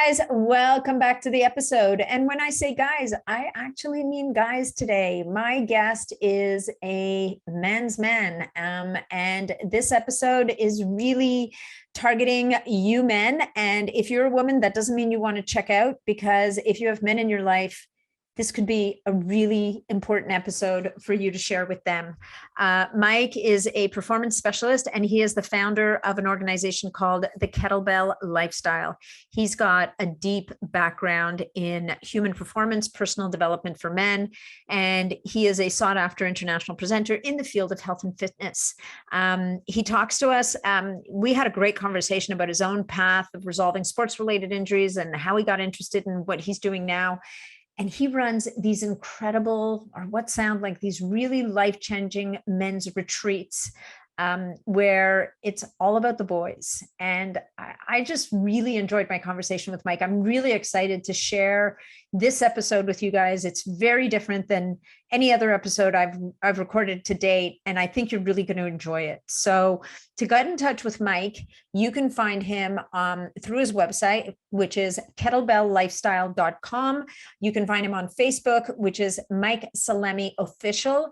guys, welcome back to the episode. And when I say guys, I actually mean guys today. My guest is a man's man. And this episode is really targeting you men. And if you're a woman, that doesn't mean you want to check out, because if you have men in your life, this could be a really important episode for you to share with them. Mike is a performance specialist, and he is the founder of an organization called the Kettlebell Lifestyle. He's got a deep background in human performance, personal development for men, and he is a sought-after international presenter in the field of health and fitness. He talks to us. We had a great conversation about his own path of resolving sports-related injuries and how he got interested in what he's doing now. And he runs these incredible, or what sound like these really life-changing men's retreats, where it's all about the boys. And I just really enjoyed my conversation with Mike. I'm really excited to share this episode with you guys. It's very different than any other episode I've recorded to date, and I think you're really going to enjoy it. So to get in touch with Mike, you can find him through his website, which is kettlebelllifestyle.com. You can find him on Facebook, which is Mike Salemi Official.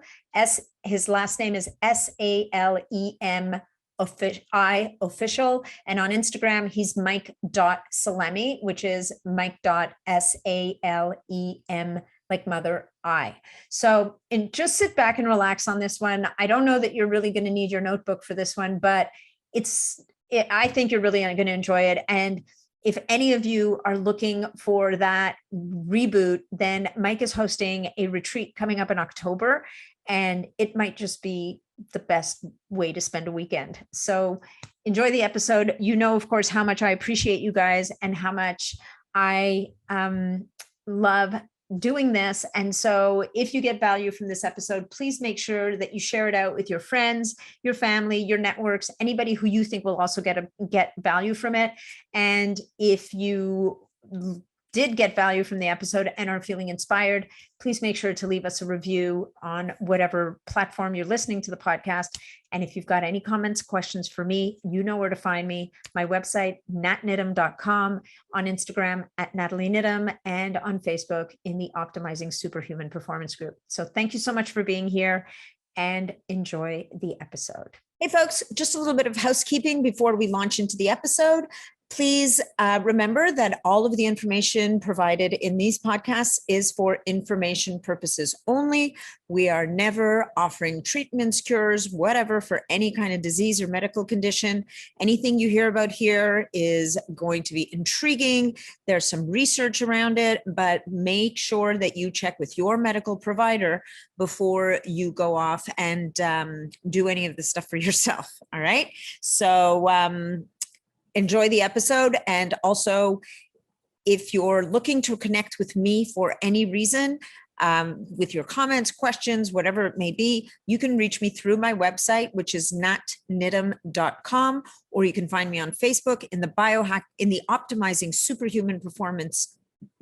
His last name is SALEM official. And on Instagram, he's Mike.Salemi, which is Mike.SALEM, like mother I. So just sit back and relax on this one. I don't know that you're really going to need your notebook for this one, but I think you're really going to enjoy it. And if any of you are looking for that reboot, then Mike is hosting a retreat coming up in October, and it might just be the best way to spend a weekend. So enjoy the episode. You know, of course, how much I appreciate you guys and how much I love doing this. And so if you get value from this episode, please make sure that you share it out with your friends, your family, your networks, anybody who you think will also get value from it. And if you did get value from the episode and are feeling inspired, please make sure to leave us a review on whatever platform you're listening to the podcast. And if you've got any comments, questions for me, you know where to find me. My website, natnidham.com, on Instagram at Natalie Nidham, and on Facebook in the Optimizing Superhuman Performance group. So thank you so much for being here, and enjoy the episode. Hey folks, just a little bit of housekeeping before we launch into the episode. Please remember that all of the information provided in these podcasts is for information purposes only. We are never offering treatments, cures, whatever, for any kind of disease or medical condition. Anything you hear about here is going to be intriguing. There's some research around it, but make sure that you check with your medical provider before you go off and do any of this stuff for yourself. All right. So, enjoy the episode. And also, if you're looking to connect with me for any reason, with your comments, questions, whatever it may be, you can reach me through my website, which is natnidham.com, or you can find me on Facebook in the Optimizing Superhuman Performance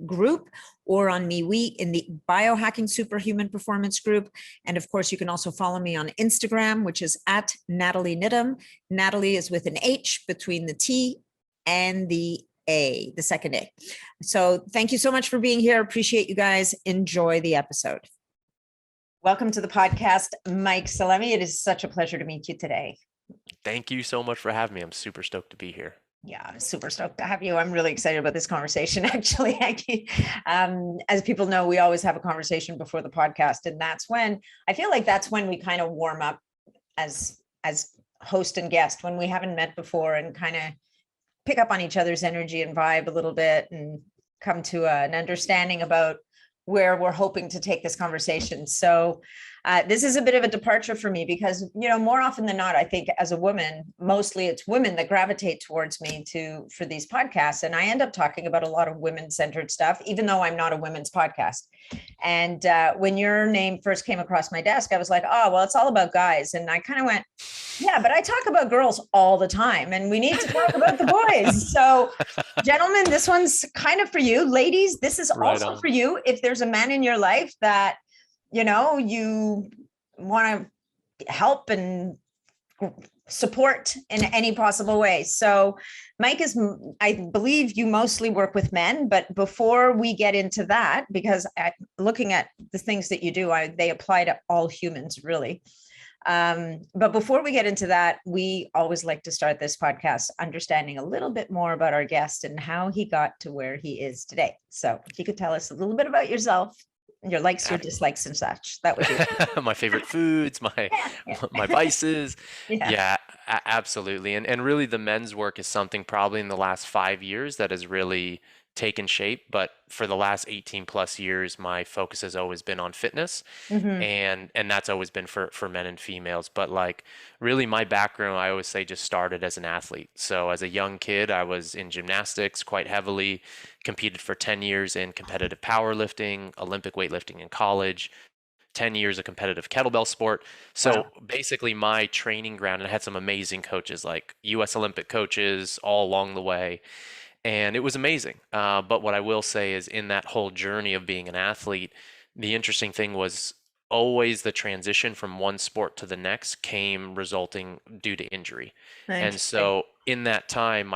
group, or on MeWe in the Biohacking Superhuman Performance group. And of course, you can also follow me on Instagram, which is at Natalie Nidham. Natalie is with an H between the T and the A, the second A. So thank you so much for being here. Appreciate you guys. Enjoy the episode. Welcome to the podcast, Mike Salemi. It is such a pleasure to meet you today. Thank you so much for having me. I'm super stoked to be here. Yeah, I'm super stoked to have you. I'm really excited about this conversation, actually. As people know, we always have a conversation before the podcast. And that's when we kind of warm up as host and guest, when we haven't met before, and kind of pick up on each other's energy and vibe a little bit and come to an understanding about where we're hoping to take this conversation. So this is a bit of a departure for me because, you know, more often than not, I think as a woman, mostly it's women that gravitate towards me for these podcasts. And I end up talking about a lot of women-centered stuff, even though I'm not a women's podcast. And when your name first came across my desk, I was like, oh, well, it's all about guys. And I kind of went, yeah, but I talk about girls all the time and we need to talk about the boys. So gentlemen, this one's kind of for you. Ladies, this is also for you. If there's a man in your life that, you know, you want to help and support in any possible way. So Mike I believe you mostly work with men, but before we get into that, because looking at the things that you do, they apply to all humans really. But before we get into that, we always like to start this podcast understanding a little bit more about our guest and how he got to where he is today. So if you could tell us a little bit about yourself, your likes, your dislikes and such, that would be my favorite foods, my yeah. my vices. Yeah. Yeah, absolutely. And really the men's work is something probably in the last 5 years that has really taken shape. But for the last 18 plus years, my focus has always been on fitness. Mm-hmm. And that's always been for men and females. But like really my background, I always say, just started as an athlete. So as a young kid, I was in gymnastics quite heavily, competed for 10 years in competitive powerlifting, Olympic weightlifting in college, 10 years of competitive kettlebell sport. So Wow. basically my training ground, and I had some amazing coaches, like US Olympic coaches all along the way. And it was amazing. But what I will say is in that whole journey of being an athlete, the interesting thing was always the transition from one sport to the next came resulting due to injury. And Interesting. so in that time,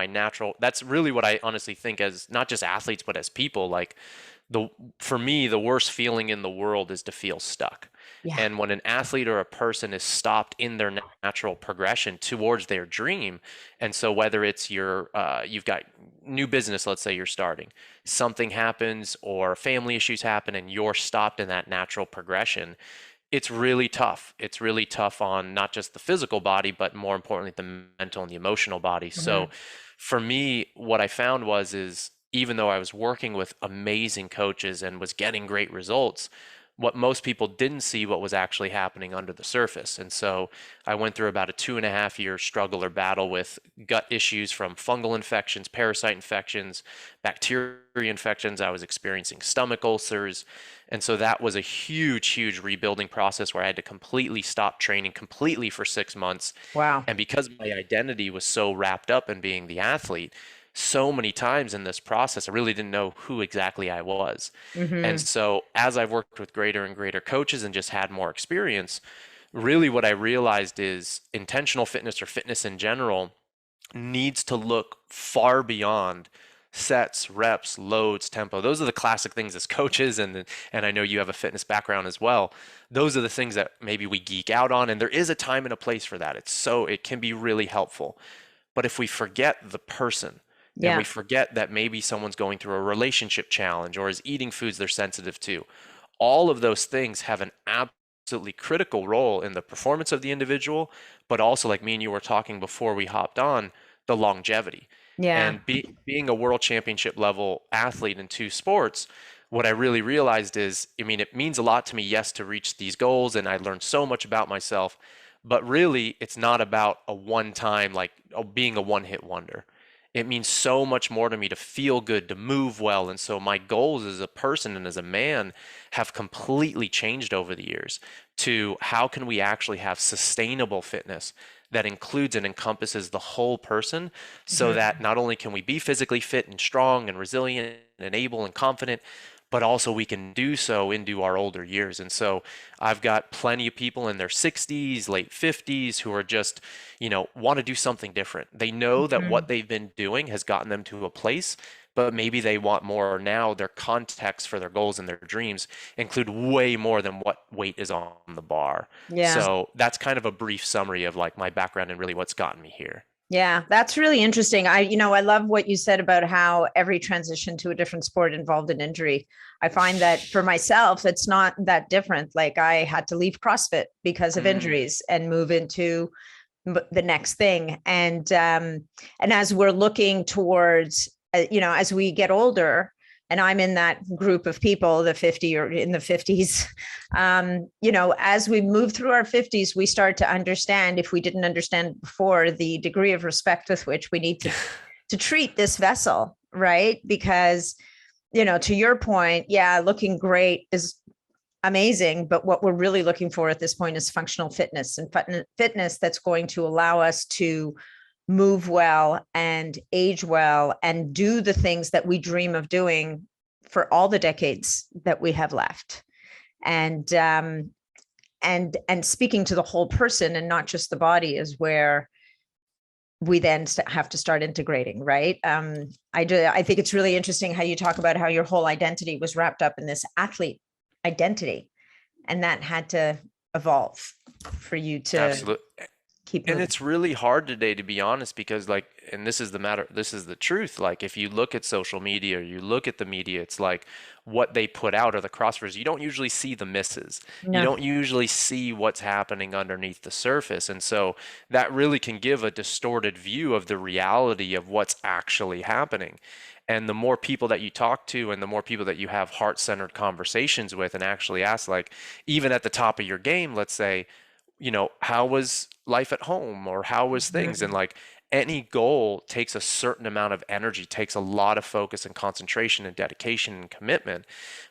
that's really what I honestly think as not just athletes, but as people, like the for me, the worst feeling in the world is to feel stuck. Yeah. And when an athlete or a person is stopped in their natural progression towards their dream, and so whether it's you've got new business, let's say you're starting, something happens or family issues happen and you're stopped in that natural progression, it's really tough. It's really tough on not just the physical body, but more importantly, the mental and the emotional body. So Mm-hmm. for me, what I found is even though I was working with amazing coaches and was getting great results, what most people didn't see what was actually happening under the surface. And so I went through about a 2.5 year struggle or battle with gut issues from fungal infections, parasite infections, bacteria infections. I was experiencing stomach ulcers. And so that was a huge, huge rebuilding process where I had to completely stop training completely for 6 months. Wow. And because my identity was so wrapped up in being the athlete, so many times in this process, I really didn't know who exactly I was. And Mm-hmm. so as I've worked with greater and greater coaches and just had more experience, really what I realized is intentional fitness or fitness in general needs to look far beyond sets, reps, loads, tempo. Those are the classic things as coaches, and I know you have a fitness background as well. Those are the things that maybe we geek out on, and there is a time and a place for that. It can be really helpful. But if we forget the person and we Yeah. forget that maybe someone's going through a relationship challenge or is eating foods they're sensitive to, all of those things have an absolutely critical role in the performance of the individual, but also, like me and you were talking before we hopped on, the longevity. Yeah. And being a world championship level athlete in two sports, what I really realized is, I mean, it means a lot to me, yes, to reach these goals, and I learned so much about myself, but really, it's not about a one time, like being a one hit wonder. It means so much more to me to feel good, to move well. And so my goals as a person and as a man have completely changed over the years to how can we actually have sustainable fitness that includes and encompasses the whole person so that Mm-hmm. not only can we be physically fit and strong and resilient and able and confident, but also we can do so into our older years. And so I've got plenty of people in their 60s, late 50s who are just, want to do something different. They know that Mm-hmm. what they've been doing has gotten them to a place, but maybe they want more now. Their context for their goals and their dreams include way more than what weight is on the bar. Yeah. So that's kind of a brief summary of like my background and really what's gotten me here. Yeah, that's really interesting. I love what you said about how every transition to a different sport involved an injury. I find that for myself, it's not that different. Like I had to leave CrossFit because of Mm, injuries and move into the next thing. And as we're looking towards, as we get older, and I'm in that group of people, the 50 or in the 50s, as we move through our 50s, we start to understand, if we didn't understand before, the degree of respect with which we need to treat this vessel, right? Because, to your point, yeah, looking great is amazing, but what we're really looking for at this point is functional fitness and fitness that's going to allow us to move well and age well and do the things that we dream of doing for all the decades that we have left. And speaking to the whole person and not just the body is where we then have to start integrating, right? I think it's really interesting how you talk about how your whole identity was wrapped up in this athlete identity, and that had to evolve for you to Absolutely. keep And moving. it's really hard today, to be honest, because like, and this is the matter, this is the truth. Like, if you look at social media or you look at the media, it's like what they put out are the CrossFitters. You don't usually see the misses. You No. don't usually see what's happening underneath the surface. And so that really can give a distorted view of the reality of what's actually happening. And the more people that you talk to and the more people that you have heart-centered conversations with and actually ask, like, even at the top of your game, let's say, how was life at home or how was things? And Mhm. like any goal takes a certain amount of energy, takes a lot of focus and concentration and dedication and commitment,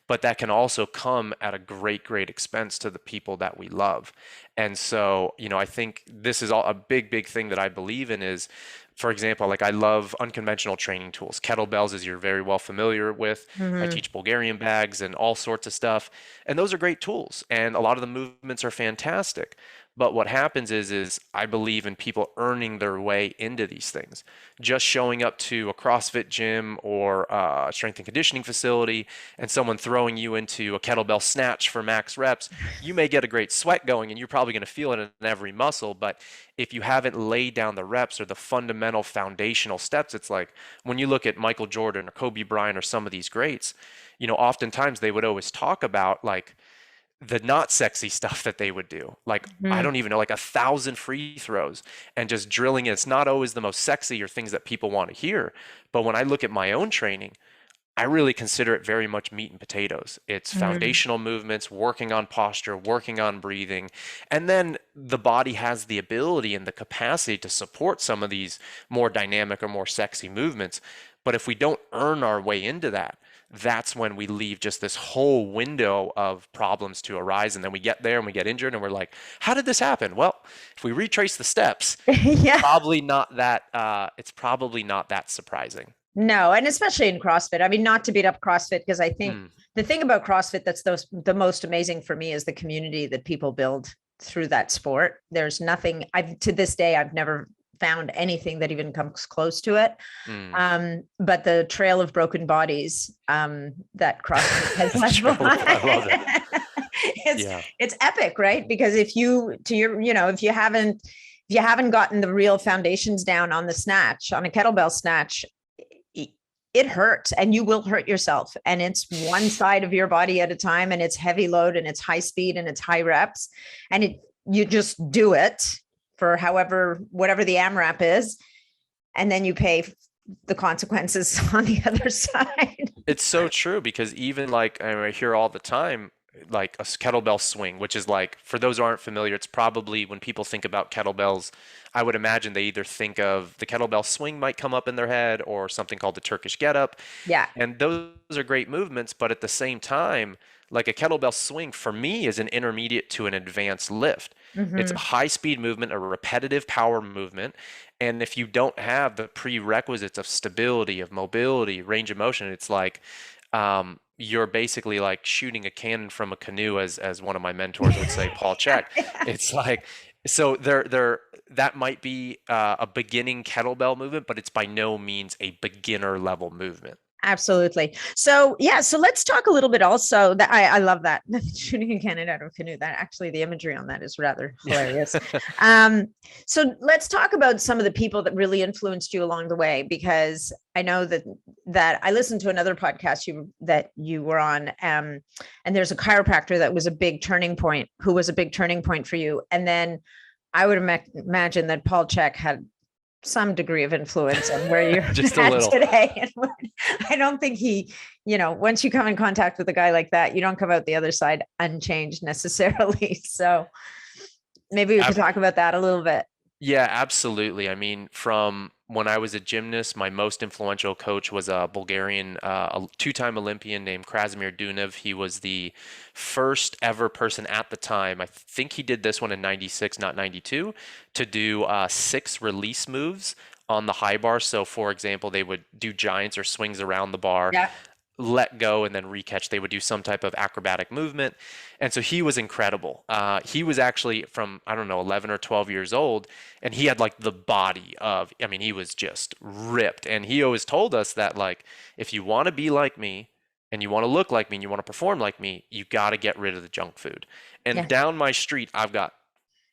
but that can also come at a great, great expense to the people that we love. And so, I think this is all a big, big thing that I believe in is, for example, like I love unconventional training tools. Kettlebells, as you're very well familiar with. I Mhm. teach Bulgarian bags and all sorts of stuff. And those are great tools. And a lot of the movements are fantastic. But what happens is I believe in people earning their way into these things. Just showing up to a CrossFit gym or a strength and conditioning facility and someone throwing you into a kettlebell snatch for max reps, you may get a great sweat going and you're probably going to feel it in every muscle. But if you haven't laid down the reps or the fundamental foundational steps, it's like when you look at Michael Jordan or Kobe Bryant or some of these greats, oftentimes they would always talk about like the not sexy stuff that they would do. Like, I Mhm. don't even know, like 1,000 free throws and just drilling it. It's not always the most sexy or things that people want to hear. But when I look at my own training, I really consider it very much meat and potatoes. It's Mhm. foundational movements, working on posture, working on breathing. And then the body has the ability and the capacity to support some of these more dynamic or more sexy movements. But if we don't earn our way into that, that's when we leave just this whole window of problems to arise. And then we get there and we get injured and we're like, how did this happen? Well, if we retrace the steps, Yeah. it's probably not that surprising. No, and especially in CrossFit. I mean, not to beat up CrossFit, because I think Mm, the thing about CrossFit that's the most amazing for me is the community that people build through that sport. There's nothing I've to this day I've never found anything that even comes close to it. mm. But the trail of broken bodies that CrossFit has left I love it. behind, it's Yeah. it's epic, right? Because if you to your if you haven't gotten the real foundations down on the snatch, on a kettlebell snatch, it hurts and you will hurt yourself. And it's one side of your body at a time, and it's heavy load and it's high speed and it's high reps. And you just do it for whatever the AMRAP is. And then you pay the consequences on the other side. It's so true because even like I hear all the time, like a kettlebell swing, which is like, for those who aren't familiar, it's probably when people think about kettlebells, I would imagine they either think of the kettlebell swing might come up in their head or something called the Turkish get up. Yeah. And those are great movements, but at the same time, like a kettlebell swing for me is an intermediate to an advanced lift. It's a Mm-hmm. high speed movement, a repetitive power movement. And if you don't have the prerequisites of stability, of mobility, range of motion, it's like you're basically like shooting a cannon from a canoe, as one of my mentors would say, Paul Chek. It's like, so that might be a beginning kettlebell movement, but it's by no means a beginner level movement. Absolutely. So yeah, so let's talk a little bit also that I love that shooting a cannon out of a canoe. That actually the imagery on that is rather hilarious. Um, so let's talk about some of the people that really influenced you along the way, because I know that I listened to another podcast that you were on, and there's a chiropractor that was a big turning point, who was a big turning point for you, and then I would imagine that Paul Chek had some degree of influence on where you're Just a at little. today. And I don't think once you come in contact with a guy like that, you don't come out the other side unchanged necessarily. So maybe we could talk about that a little bit. Yeah, absolutely. I mean, from when I was a gymnast, my most influential coach was a Bulgarian, a two-time Olympian named Krasimir Dunev. He was the first ever person at the time. I think he did this one in 96, not 92, to do 6 release moves on the high bar. So, for example, they would do giants or swings around the bar, Yeah. let go and then recatch. They would do some type of acrobatic movement. And so he was incredible. He was actually from, I don't know, 11 or 12 years old, and he had like the body of, I mean, he was just ripped. And he always told us that, like, if you want to be like me and you want to look like me and you want to perform like me, you got to get rid of the junk food. And Yeah. down my street, I've got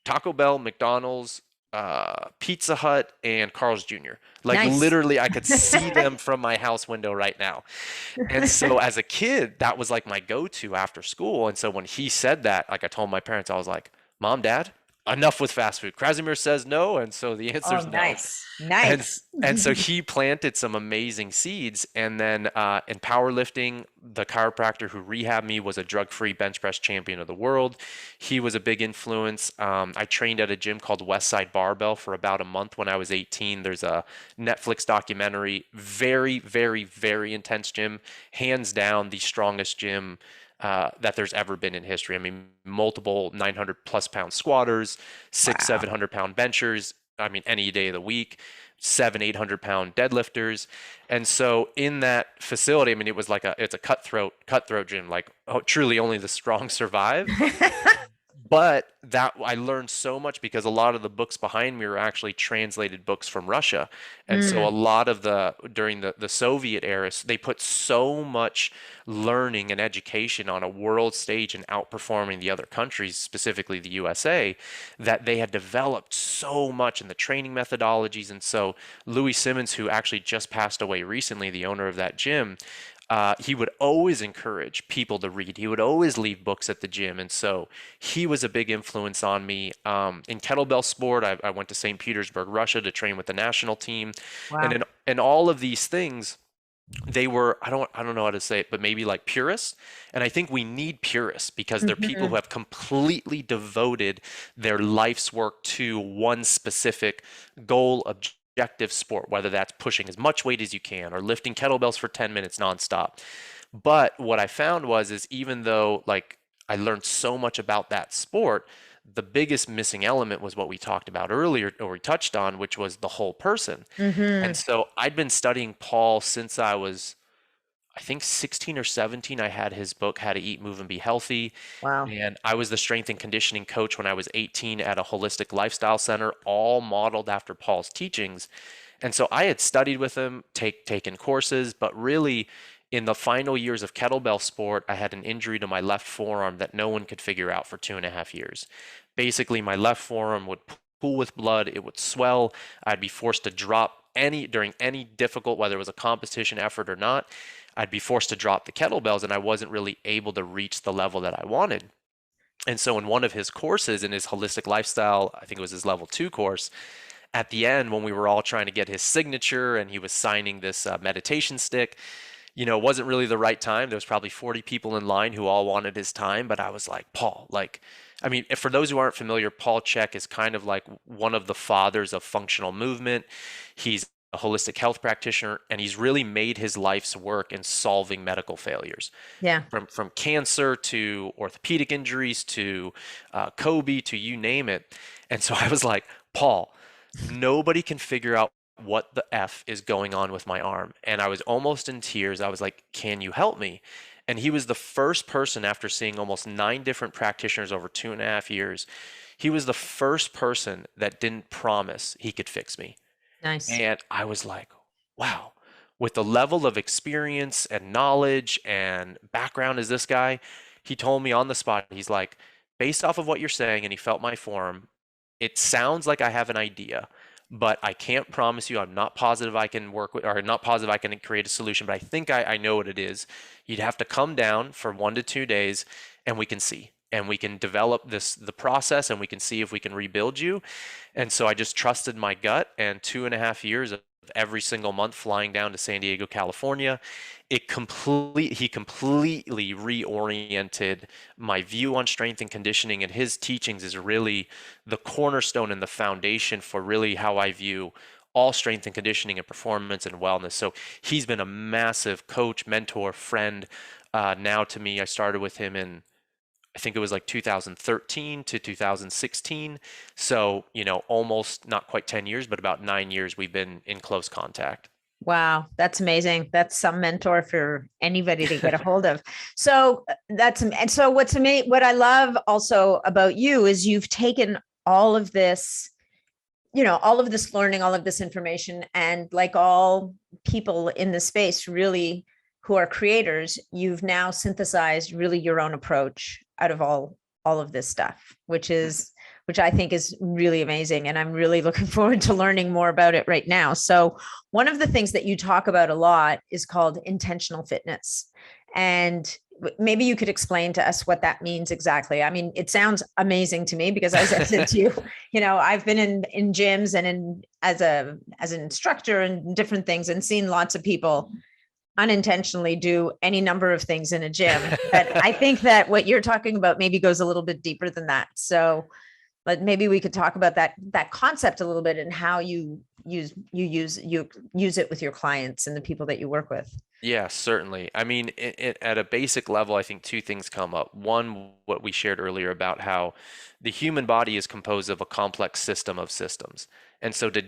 Taco Bell, McDonald's, Pizza Hut, and Carl's Jr. Like Nice. literally, I could see them from my house window right now. And so as a kid, that was like my go-to after school. And so when he said that, like I told my parents, I was like, Mom, Dad, enough with fast food. Krasimir says no, and so the answer Oh, is no. nice. And Nice. and so he planted some amazing seeds. And then in powerlifting, the chiropractor who rehabbed me was a drug-free bench press champion of the world. He was a big influence. I trained at a gym called Westside Barbell for about a month when I was 18. There's a Netflix documentary. Very, very, very intense gym. Hands down, the strongest gym that there's ever been in history. I mean, multiple 900 plus pound squatters, six, Wow. 700 pound benchers. I mean, any day of the week, 800 pound deadlifters. And so in that facility, I mean, it's a cutthroat gym, like, oh, truly only the strong survive. But that I learned so much because a lot of the books behind me were actually translated books from Russia. And so a Mm, lot of during the Soviet era, they put so much learning and education on a world stage and outperforming the other countries, specifically the USA, that they had developed so much in the training methodologies. And so Louis Simmons, who actually just passed away recently, the owner of that gym, he would always encourage people to read. He would always leave books at the gym. And so he was a big influence on me. In kettlebell sport, I went to St. Petersburg, Russia to train with the national team. And wow. in all of these things, they were, I don't know how to say it, but maybe like purists. And I think we need purists because they're people who Mhm. have completely devoted their life's work to one specific goal, objective sport, whether that's pushing as much weight as you can or lifting kettlebells for 10 minutes nonstop. But what I found is even though like I learned so much about that sport, the biggest missing element was what we talked about earlier, or we touched on, which was the whole person. And Mhm. so I'd been studying Paul since I was, I think, 16 or 17. I had his book, How to Eat, Move, and Be Healthy. Wow. And I was the strength and conditioning coach when I was 18 at a holistic lifestyle center, all modeled after Paul's teachings. And so I had studied with him, taken courses, but really in the final years of kettlebell sport, I had an injury to my left forearm that no one could figure out for 2.5 years. Basically, my left forearm would pool with blood, it would swell. I'd be forced to drop during any difficult, whether it was a competition effort or not, I'd be forced to drop the kettlebells, and I wasn't really able to reach the level that I wanted. And so in one of his courses in his holistic lifestyle, I think it was his level 2 course, at the end when we were all trying to get his signature and he was signing this meditation stick, it wasn't really the right time. There was probably 40 people in line who all wanted his time, but I was like, Paul, like, I mean, for those who aren't familiar, Paul Chek is kind of like one of the fathers of functional movement. He's a holistic health practitioner, and he's really made his life's work in solving medical failures, Yeah. from cancer to orthopedic injuries to Kobe to you name it. And so I was like, Paul, nobody can figure out what the F is going on with my arm. And I was almost in tears. I was like, can you help me? And he was the first person, after seeing almost 9 different practitioners over 2.5 years, he was the first person that didn't promise he could fix me. Nice. And I was like, wow, with the level of experience and knowledge and background as this guy, he told me on the spot, he's like, based off of what you're saying, and he felt my form, it sounds like I have an idea, but I can't promise you. I'm not positive I can work with, or not positive I can create a solution, but I think I know what it is. You'd have to come down for 1 to 2 days and we can see. And we can develop the process and we can see if we can rebuild you. And so I just trusted my gut, and 2.5 years of every single month flying down to San Diego, California, he completely reoriented my view on strength and conditioning, and his teachings is really the cornerstone and the foundation for really how I view all strength and conditioning and performance and wellness. So he's been a massive coach, mentor, friend now to me. I started with him in, I think it was like 2013 to 2016. So, almost not quite 10 years, but about 9 years we've been in close contact. Wow, that's amazing. That's some mentor for anybody to get a hold of. So and so what's amazing, what I love also about you is you've taken all of this, all of this learning, all of this information, and like all people in the space really who are creators, you've now synthesized really your own approach out of all of this stuff, which I think is really amazing. And I'm really looking forward to learning more about it right now. So one of the things that you talk about a lot is called intentional fitness. And maybe you could explain to us what that means exactly. I mean, it sounds amazing to me because as I said to you, I've been in gyms and as an instructor and different things and seen lots of people unintentionally do any number of things in a gym. But I think that what you're talking about maybe goes a little bit deeper than that. So but maybe we could talk about that concept a little bit and how you use it with your clients and the people that you work with. Yeah, certainly. I mean, at a basic level, I think two things come up. One, what we shared earlier about how the human body is composed of a complex system of systems. And so to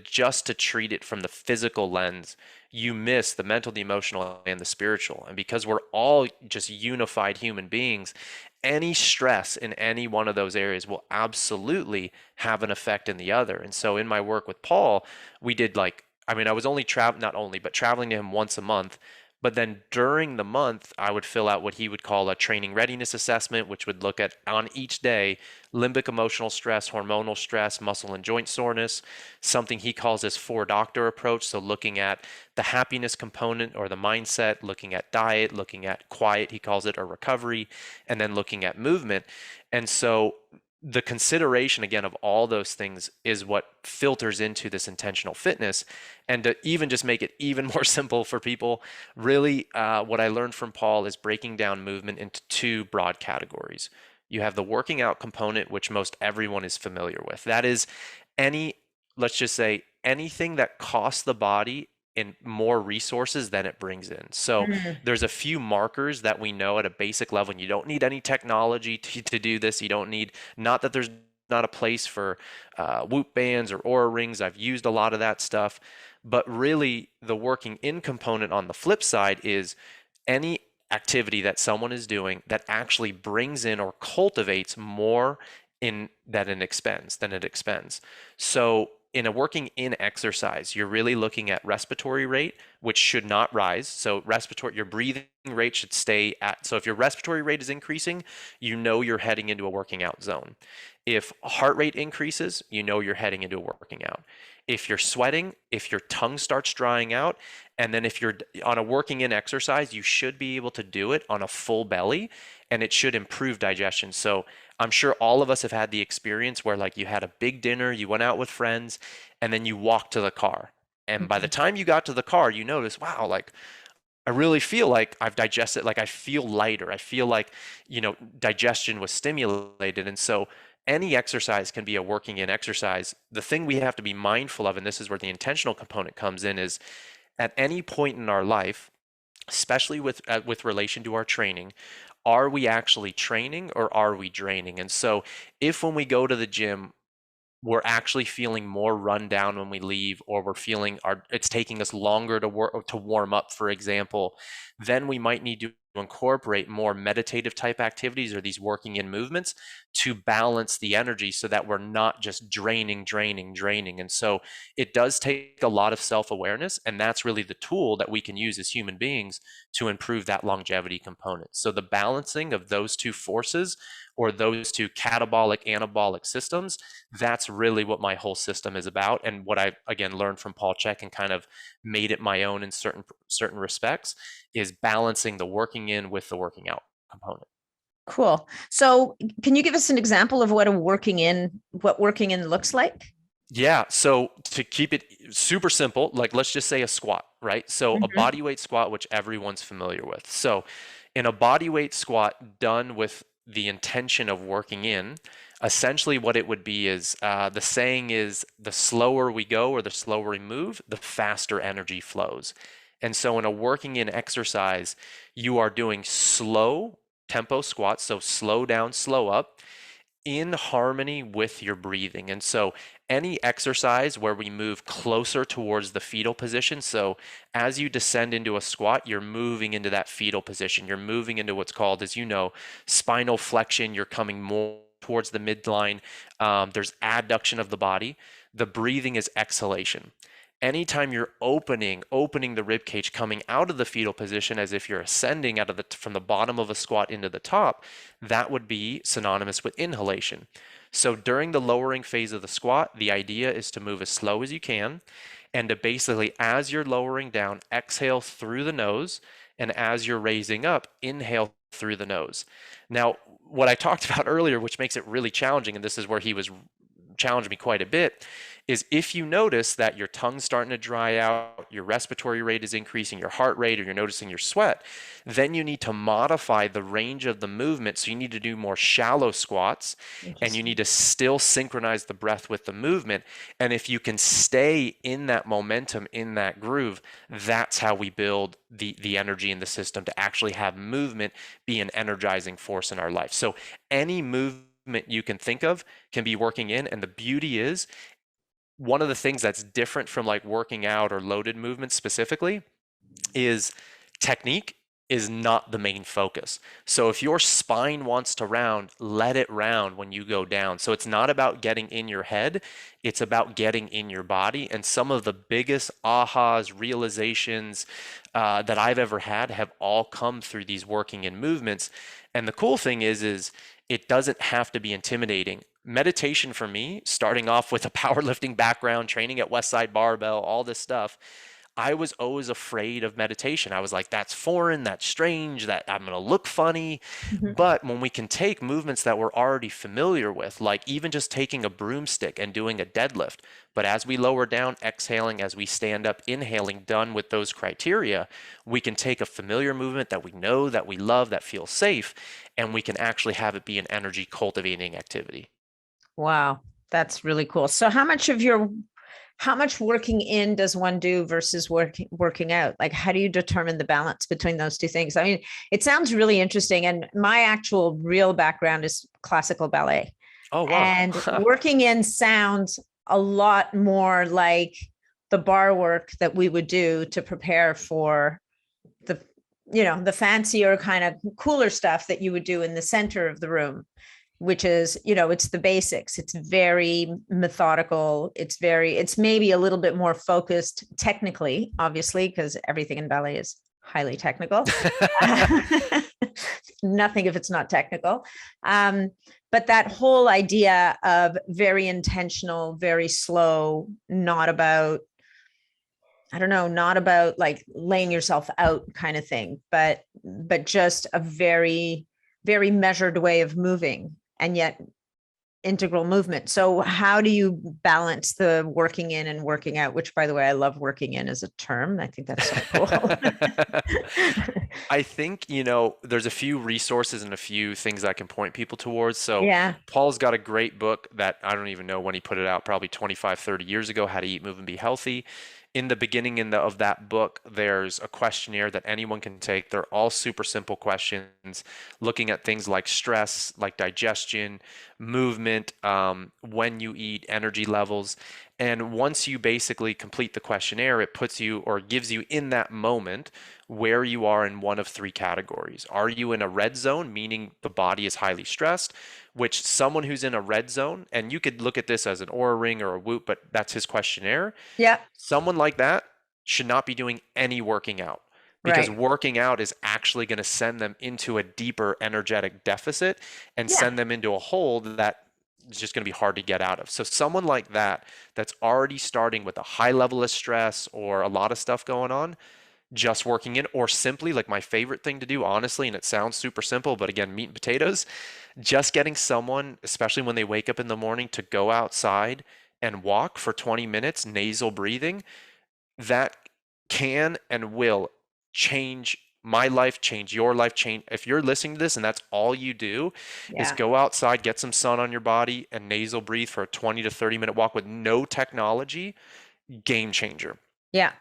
treat it from the physical lens, you miss the mental, the emotional, and the spiritual. And because we're all just unified human beings, any stress in any one of those areas will absolutely have an effect in the other. And so in my work with Paul, we did I mean, I was only not only, but traveling to him once a month. But then during the month, I would fill out what he would call a training readiness assessment, which would look at on each day limbic emotional stress, hormonal stress, muscle and joint soreness, something he calls his four doctor approach. So looking at the happiness component or the mindset, looking at diet, looking at quiet, he calls it, or recovery, and then looking at movement. And so the consideration again of all those things is what filters into this intentional fitness. And to even just make it even more simple for people, really what I learned from Paul is breaking down movement into two broad categories. You have the working out component, which most everyone is familiar with. That is any, let's just say, anything that costs the body in more resources than it brings in. So Mm. there's a few markers that we know at a basic level, and you don't need any technology to do this. You don't need, not that there's not a place for Whoop bands or Aura rings. I've used a lot of that stuff. But really, the working in component on the flip side is any activity that someone is doing that actually brings in or cultivates more in that it expends. So in a working in exercise, you're really looking at respiratory rate, which should not rise. So your breathing rate should stay at, so if your respiratory rate is increasing, you know you're heading into a working out zone. If heart rate increases, you know you're heading into a working out. If you're sweating, if your tongue starts drying out, and then if you're on a working in exercise, you should be able to do it on a full belly and it should improve digestion. So I'm sure all of us have had the experience where you had a big dinner, you went out with friends, and then you walked to the car. And by the Mhm. time you got to the car, you notice, wow, I really feel like I've digested, I feel lighter. I feel like, digestion was stimulated. And so any exercise can be a working in exercise. The thing we have to be mindful of, and this is where the intentional component comes in, is at any point in our life, especially with relation to our training, are we actually training or are we draining? And so if when we go to the gym, we're actually feeling more run down when we leave, or we're feeling it's taking us longer to warm up, for example, then we might need to incorporate more meditative type activities or these working in movements to balance the energy so that we're not just draining. And so it does take a lot of self-awareness, and that's really the tool that we can use as human beings to improve that longevity component. So the balancing of those two forces, or those two catabolic anabolic systems, that's really what my whole system is about, and what I again learned from Paul Chek and kind of made it my own in certain respects, is balancing the working in with the working out component. Cool. So can you give us an example of what working in looks like? Yeah, so to keep it super simple, let's just say a squat, right? So a Mhm. body weight squat, which everyone's familiar with. So in a body weight squat done with the intention of working in, essentially what it would be is the saying is the slower we go or the slower we move, the faster energy flows. And so in a working in exercise, you are doing slow tempo squats, so slow down, slow up, in harmony with your breathing. And so any exercise where we move closer towards the fetal position. So as you descend into a squat, you're moving into that fetal position. You're moving into what's called, as you know, spinal flexion. You're coming more towards the midline. There's adduction of the body. The breathing is exhalation. Anytime you're opening the rib cage, coming out of the fetal position as if you're ascending out of from the bottom of a squat into the top, that would be synonymous with inhalation. So during the lowering phase of the squat, the idea is to move as slow as you can, and to basically, as you're lowering down, exhale through the nose, and as you're raising up, inhale through the nose. Now, what I talked about earlier, which makes it really challenging, and this is where he was challenged me quite a bit, is if you notice that your tongue's starting to dry out, your respiratory rate is increasing, your heart rate, or you're noticing your sweat, then you need to modify the range of the movement. So you need to do more shallow squats, and you need to still synchronize the breath with the movement. And if you can stay in that momentum, in that groove, that's how we build the energy in the system to actually have movement be an energizing force in our life. So any movement you can think of can be working in. And the beauty is, one of the things that's different from like working out or loaded movements specifically is technique is not the main focus. So if your spine wants to round, let it round when you go down. So it's not about getting in your head, it's about getting in your body. And some of the biggest ahas, realizations that I've ever had have all come through these working in movements. And the cool thing is it doesn't have to be intimidating. Meditation for me, starting off with a powerlifting background, training at Westside Barbell, all this stuff, I was always afraid of meditation. I was like, that's foreign, that's strange, that I'm going to look funny. But when we can take movements that we're already familiar with, like even just taking a broomstick and doing a deadlift, but as we lower down, exhaling, as we stand up, inhaling, done with those criteria, we can take a familiar movement that we know, that we love, that feels safe, and we can actually have it be an energy cultivating activity. Wow, that's really cool. So how much working in does one do versus working out? Like, how do you determine the balance between those two things? I mean, it sounds really interesting. And my actual real background is classical ballet. Oh, wow. And working in sounds a lot more like the bar work that we would do to prepare for the, the fancier kind of cooler stuff that you would do in the center of the room, which is, it's the basics. It's very methodical. It's maybe a little bit more focused technically, obviously, because everything in ballet is highly technical. Nothing if it's not technical. But that whole idea of very intentional, very slow, not about, I don't know, not about like laying yourself out kind of thing, but just a very, very measured way of moving, and yet integral movement. So how do you balance the working in and working out, which, by the way, I love working in as a term. I think that's so cool. I think, there's a few resources and a few things I can point people towards. So Yeah. Paul's got a great book that I don't even know when he put it out, probably 25, 30 years ago, How to Eat, Move, and Be Healthy. In the beginning of that book, there's a questionnaire that anyone can take. They're all super simple questions, looking at things like stress, like digestion, movement, when you eat, energy levels. And once you basically complete the questionnaire, it puts you, or gives you in that moment, where you are in one of three categories. Are you in a red zone, meaning the body is highly stressed? Which someone who's in a red zone, and you could look at this as an Oura ring or a Whoop, but that's his questionnaire. Yeah. Someone like that should not be doing any working out, because Right. working out is actually going to send them into a deeper energetic deficit and Yeah. send them into a hole that is just going to be hard to get out of. So someone like that, that's already starting with a high level of stress or a lot of stuff going on, just working in, or simply, like, my favorite thing to do, honestly, and it sounds super simple, but again, meat and potatoes, just getting someone, especially when they wake up in the morning, to go outside and walk for 20 minutes, nasal breathing, that can and will change my life, change your life, change. If you're listening to this and that's all you do is Yeah. go outside, get some sun on your body, and nasal breathe for a 20 to 30 minute walk with no technology, game changer. Yeah.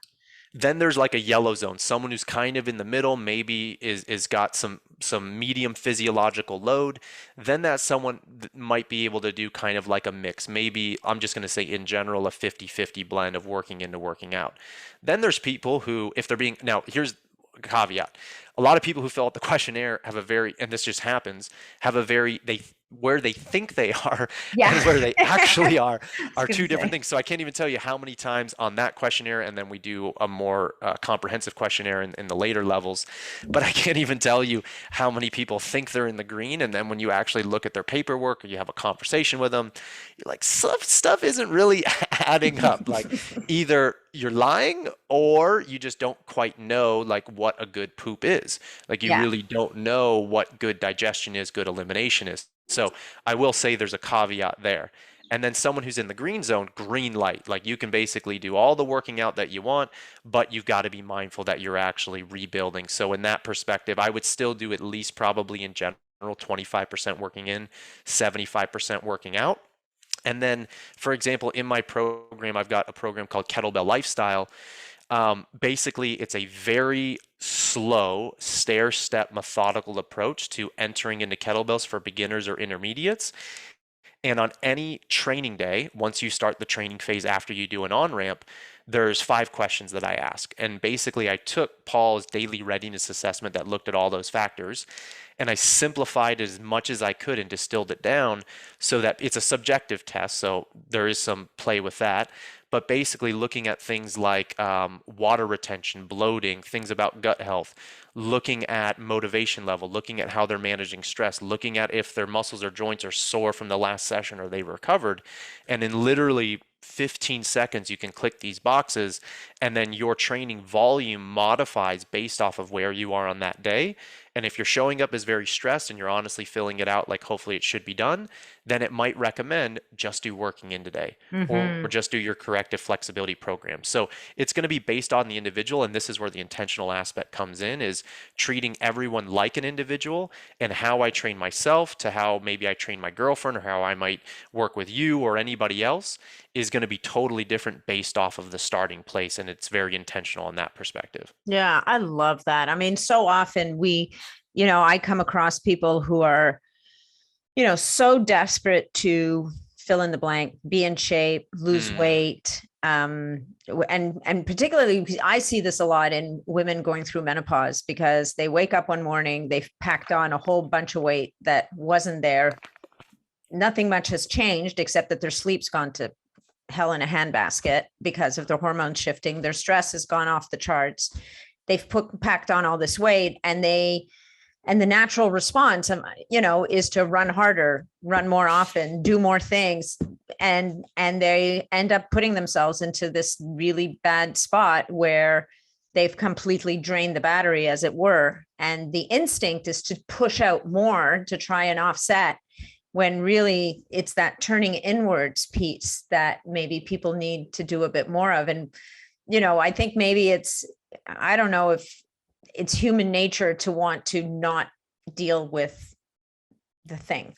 Then there's like a yellow zone, someone who's kind of in the middle, maybe is got some medium physiological load. Then that someone might be able to do kind of like a mix. Maybe I'm just going to say in general a 50-50 blend of working into working out. Then there's people who, if they're being, now here's a caveat. A lot of people who fill out the questionnaire have a very, and this just happens, have a very, they where they think they are Yeah. and where they actually are two say. different things. So I can't even tell you how many times on that questionnaire, and then we do a more comprehensive questionnaire in the later levels, but I can't even tell you how many people think they're in the green, and then when you actually look at their paperwork or you have a conversation with them, you're like, stuff isn't really adding up. Like either you're lying or you just don't quite know like what a good poop is. Like you Yeah. really don't know what good digestion is, good elimination is. So I will say there's a caveat there. And then someone who's in the green zone, green light, like you can basically do all the working out that you want, but you've got to be mindful that you're actually rebuilding. So in that perspective, I would still do at least probably in general 25% working in, 75% working out. And then, for example, in my program, I've got a program called Kettlebell Lifestyle. Basically, it's a very slow, stair-step, methodical approach to entering into kettlebells for beginners or intermediates. And on any training day, once you start the training phase after you do an on-ramp, there's 5 questions that I ask. And basically, I took Paul's daily readiness assessment that looked at all those factors, and I simplified as much as I could and distilled it down so that it's a subjective test. So there is some play with that. But basically, looking at things like water retention, bloating, things about gut health, looking at motivation level, looking at how they're managing stress, looking at if their muscles or joints are sore from the last session or they recovered. And in literally 15 seconds, you can click these boxes, and then your training volume modifies based off of where you are on that day. And if you're showing up as very stressed and you're honestly filling it out like hopefully it should be done, then it might recommend just do working in today or just do your corrective flexibility program. So it's going to be based on the individual, and this is where the intentional aspect comes in, is treating everyone like an individual, and how I train myself to how maybe I train my girlfriend or how I might work with you or anybody else is going to be totally different based off of the starting place, and it's very intentional in that perspective. Yeah, I love that. I mean, so often I come across people who are, so desperate to fill in the blank, be in shape, lose weight. And particularly because I see this a lot in women going through menopause, because they wake up one morning, they've packed on a whole bunch of weight that wasn't there. Nothing much has changed except that their sleep's gone to hell in a handbasket because of their hormones shifting. Their stress has gone off the charts. They've packed on all this weight, and the natural response, is to run harder, run more often, do more things. And they end up putting themselves into this really bad spot where they've completely drained the battery, as it were. And the instinct is to push out more to try and offset, when really it's that turning inwards piece that maybe people need to do a bit more of. And, I think maybe I don't know if it's human nature to want to not deal with the thing,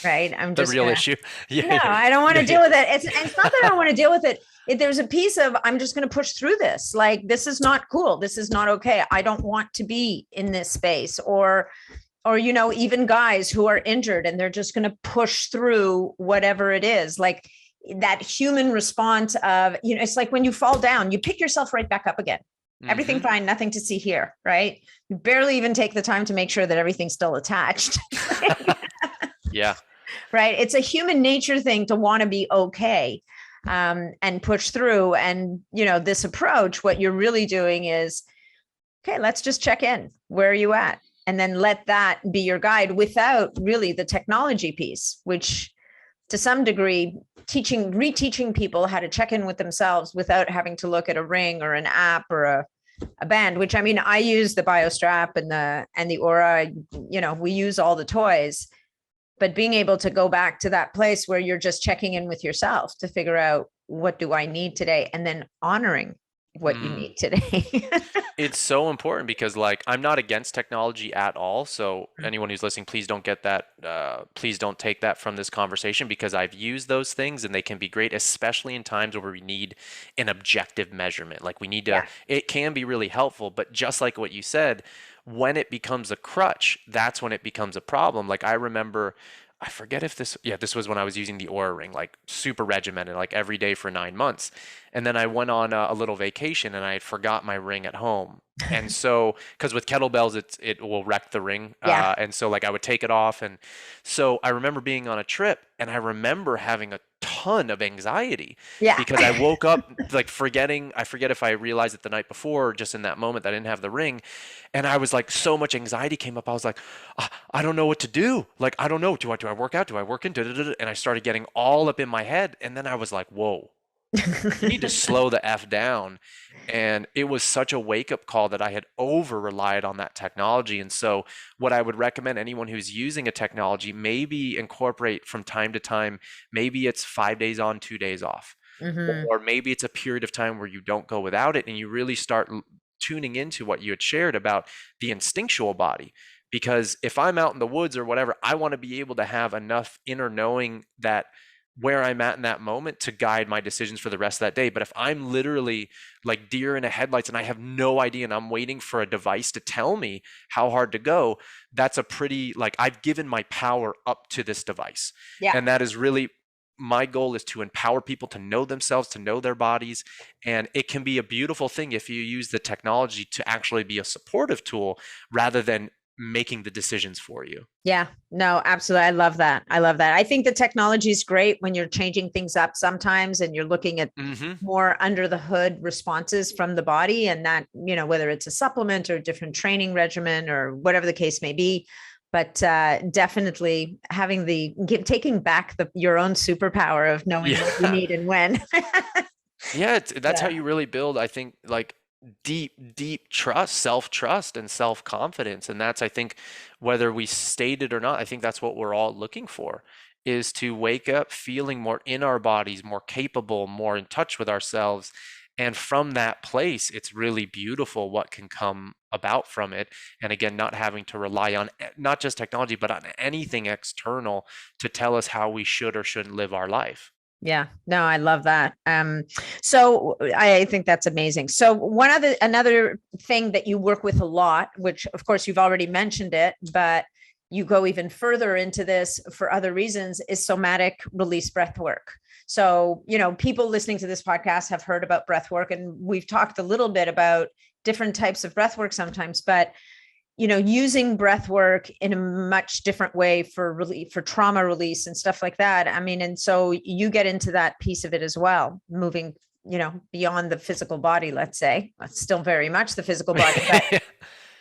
right? I'm just The real issue. Yeah. No, I don't want to deal with it. It's not that I don't want to deal with it. There's a piece of, I'm just going to push through this. Like, this is not cool. This is not okay. I don't want to be in this space. Or, even guys who are injured and they're just going to push through whatever it is. Like that human response of, it's like when you fall down, you pick yourself right back up again. Everything fine, nothing to see here, right? You barely even take the time to make sure that everything's still attached. Yeah. Right. It's a human nature thing to want to be okay, and push through. And, this approach, what you're really doing is, okay, let's just check in. Where are you at? And then let that be your guide without really the technology piece, which to some degree, reteaching people how to check in with themselves without having to look at a ring or an app or a band, which, I mean, I use the BioStrap and the Aura, we use all the toys, but being able to go back to that place where you're just checking in with yourself to figure out, what do I need today? And then honoring what you Mm. need today. It's so important because, like, I'm not against technology at all. So anyone who's listening, please don't get that. Please don't take that from this conversation, because I've used those things and they can be great, especially in times where we need an objective measurement. Like we need to. Yeah. It can be really helpful, but just like what you said, when it becomes a crutch, that's when it becomes a problem. Like I remember. I forget if this, yeah, this was when I was using the Aura Ring, like super regimented, like every day for 9 months. And then I went on a little vacation and I had forgot my ring at home. And so, because with kettlebells, it will wreck the ring. Yeah. And so, like, I would take it off. And so I remember being on a trip and I remember having a ton of anxiety Yeah. because I woke up like forgetting, I forget if I realized it the night before or just in that moment that I didn't have the ring. And I was like, so much anxiety came up. I was like, I don't know what to do. Like, I don't know. Do I work out? Do I work in? Da, da, da, da. And I started getting all up in my head. And then I was like, whoa, you need to slow the F down. And it was such a wake up call that I had over relied on that technology. And so, what I would recommend anyone who's using a technology, maybe incorporate from time to time, maybe it's 5 days on, 2 days off, Hmm. or maybe it's a period of time where you don't go without it and you really start tuning into what you had shared about the instinctual body. Because if I'm out in the woods or whatever, I want to be able to have enough inner knowing that where I'm at in that moment to guide my decisions for the rest of that day. But if I'm literally like deer in the headlights and I have no idea and I'm waiting for a device to tell me how hard to go, that's a pretty, like, I've given my power up to this device. Yeah. And that is really my goal, is to empower people to know themselves, to know their bodies. And it can be a beautiful thing if you use the technology to actually be a supportive tool rather than making the decisions for you. Yeah, no, absolutely. I love that. I love that. I think the technology is great when you're changing things up sometimes and you're looking at Hmm. more under the hood responses from the body, and that, whether it's a supplement or a different training regimen or whatever the case may be. But definitely having taking back your own superpower of knowing what you Yeah. need and when. Yeah, that's how Yeah. you really build, I think, like deep trust, self-trust and self-confidence. And that's, I think, whether we state it or not, I think that's what we're all looking for, is to wake up feeling more in our bodies, more capable, more in touch with ourselves. And from that place, it's really beautiful what can come about from it. And again, not having to rely on not just technology, but on anything external to tell us how we should or shouldn't live our life. Yeah, no, I love that. So I think that's amazing. So another thing that you work with a lot, which of course you've already mentioned it, but you go even further into this for other reasons, is somatic release breath work. So, people listening to this podcast have heard about breath work, and we've talked a little bit about different types of breath work sometimes, but using breath work in a much different way for relief, for trauma release and stuff like that. I mean, and so you get into that piece of it as well, moving, beyond the physical body, let's say. It's still very much the physical body,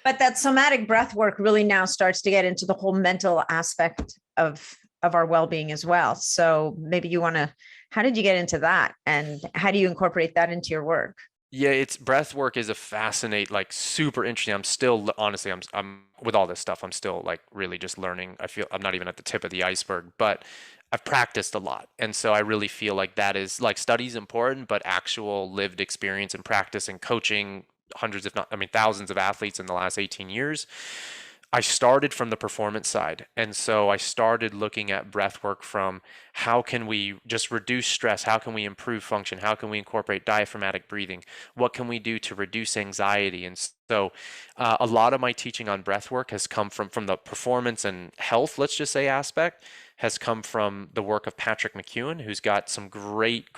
but that somatic breath work really now starts to get into the whole mental aspect of our well-being as well. So maybe how did you get into that, and how do you incorporate that into your work? Yeah, it's breath work is a fascinate, like super interesting. I'm still honestly, I'm with all this stuff, I'm still like really just learning. I feel I'm not even at the tip of the iceberg, but I've practiced a lot. And so I really feel like that is, like, study's important, but actual lived experience and practice and coaching hundreds, if not, I mean, thousands of athletes in the last 18 years. I started from the performance side. And so I started looking at breath work from how can we just reduce stress? How can we improve function? How can we incorporate diaphragmatic breathing? What can we do to reduce anxiety? And so a lot of my teaching on breath work has come from the performance and health, let's just say, aspect, has come from the work of Patrick McEwen, who's got some great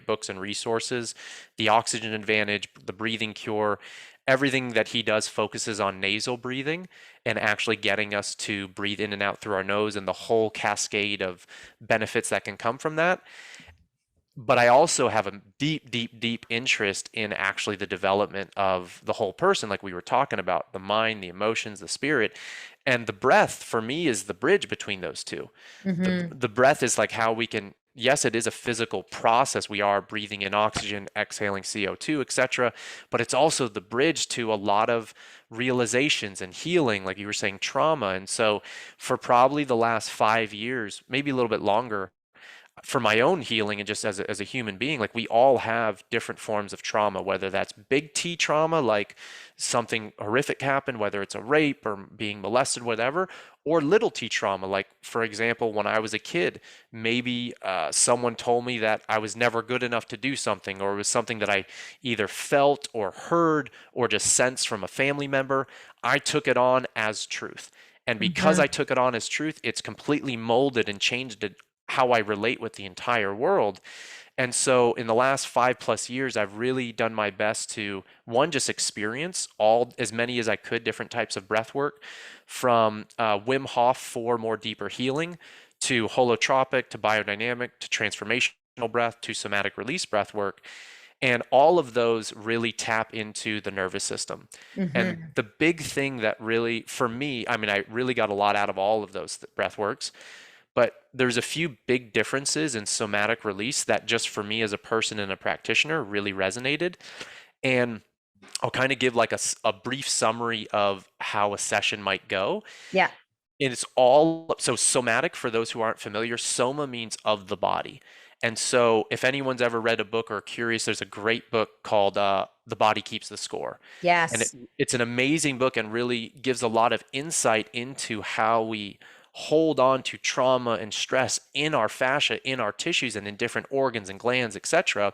books and resources. The Oxygen Advantage, The Breathing Cure, everything that he does focuses on nasal breathing and actually getting us to breathe in and out through our nose and the whole cascade of benefits that can come from that. But I also have a deep interest in actually the development of the whole person, like we were talking about, the mind, the emotions, the spirit. And the breath for me is the bridge between those two. Mm-hmm. The breath is like how we can, yes, it is a physical process. We are breathing in oxygen, exhaling CO2, etc. But it's also the bridge to a lot of realizations and healing, like you were saying, trauma. And so for probably the last 5 years, maybe a little bit longer, for my own healing and just as a human being, like we all have different forms of trauma, whether that's big T trauma, like something horrific happened, whether it's a rape or being molested, whatever, or little T trauma. Like, for example, when I was a kid, maybe someone told me that I was never good enough to do something, or it was something that I either felt or heard or just sensed from a family member. I took it on as truth. And because I Mhm. took it on as truth, it's completely molded and changed how I relate with the entire world. And so in the last 5+ years, I've really done my best to one, just experience all as many as I could different types of breath work, from Wim Hof for more deeper healing, to holotropic, to biodynamic, to transformational breath, to somatic release breath work. And all of those really tap into the nervous system. And Mhm. the big thing that really, for me, I mean, I really got a lot out of all of those breath works, but there's a few big differences in somatic release that just for me as a person and a practitioner really resonated. And I'll kind of give like a brief summary of how a session might go. Yeah. And it's all so somatic, for those who aren't familiar, soma means of the body. And so if anyone's ever read a book or curious, there's a great book called The Body Keeps the Score. And Yes. it's an amazing book and really gives a lot of insight into how we hold on to trauma and stress in our fascia, in our tissues, and in different organs and glands, etc.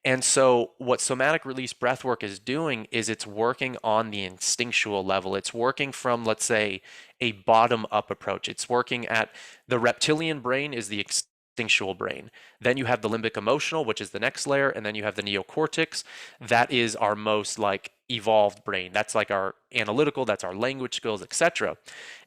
And so, what somatic release breathwork is doing is it's working on the instinctual level. It's working from, let's say, a bottom up approach. It's working at the reptilian brain is the instinctual brain. Then you have the limbic emotional, which is the next layer. And then you have the neocortex. That is our most like evolved brain. That's like our analytical, that's our language skills, etc.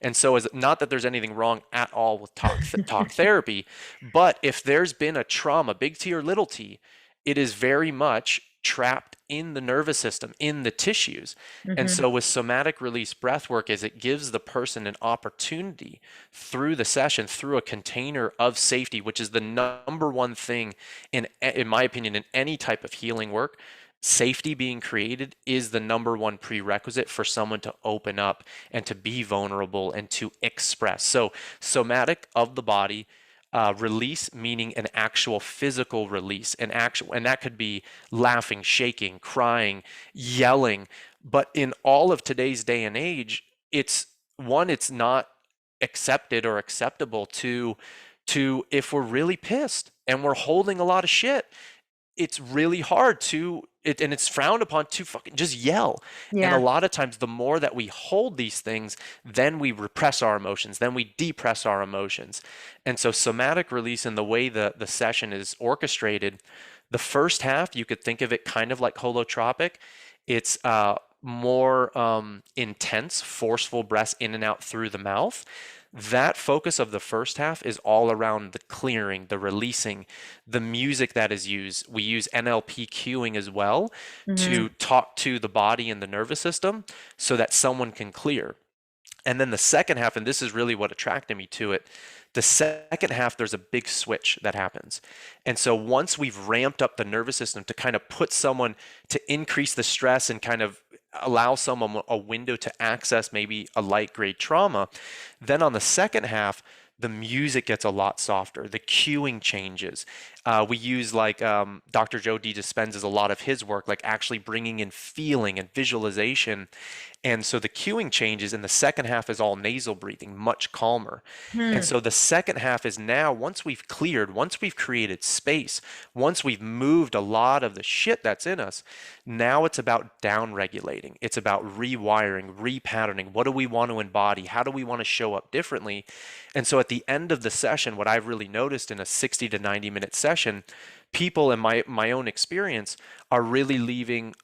And so, as not that there's anything wrong at all with talk therapy, but if there's been a trauma, big T or little t, it is very much trapped in the nervous system, in the tissues. And Mhm. so with somatic release breath work is it gives the person an opportunity through the session, through a container of safety, which is the number one thing in my opinion, in any type of healing work. Safety being created is the number one prerequisite for someone to open up and to be vulnerable and to express. So somatic of the body, release meaning an actual physical release, and that could be laughing, shaking, crying, yelling. But in all of today's day and age, it's not accepted or acceptable to if we're really pissed and we're holding a lot of shit, it's really hard and it's frowned upon to fucking just yell. And a Yeah. lot of times the more that we hold these things, then we repress our emotions, then we depress our emotions. And so somatic release and the way the session is orchestrated, the first half you could think of it kind of like holotropic. It's more intense, forceful breaths in and out through the mouth. That focus of the first half is all around the clearing, the releasing, the music that is used. We use NLP cueing as well to Mhm. talk to the body and the nervous system so that someone can clear. And then the second half, and this is really what attracted me to it, the second half, there's a big switch that happens. And so once we've ramped up the nervous system to kind of put someone to increase the stress and kind of allow someone a window to access maybe a light grade trauma, then on the second half, the music gets a lot softer. The cueing changes. We use like Dr. Joe Dispenza's a lot of his work, like actually bringing in feeling and visualization. And so the cueing changes, and the second half is all nasal breathing, much calmer. And Hmm. so the second half is now, once we've cleared, once we've created space, once we've moved a lot of the shit that's in us, now it's about down regulating. It's about rewiring, repatterning. What do we want to embody? How do we want to show up differently? And so at the end of the session, what I've really noticed in a 60 to 90-minute session, people in my own experience are really leaving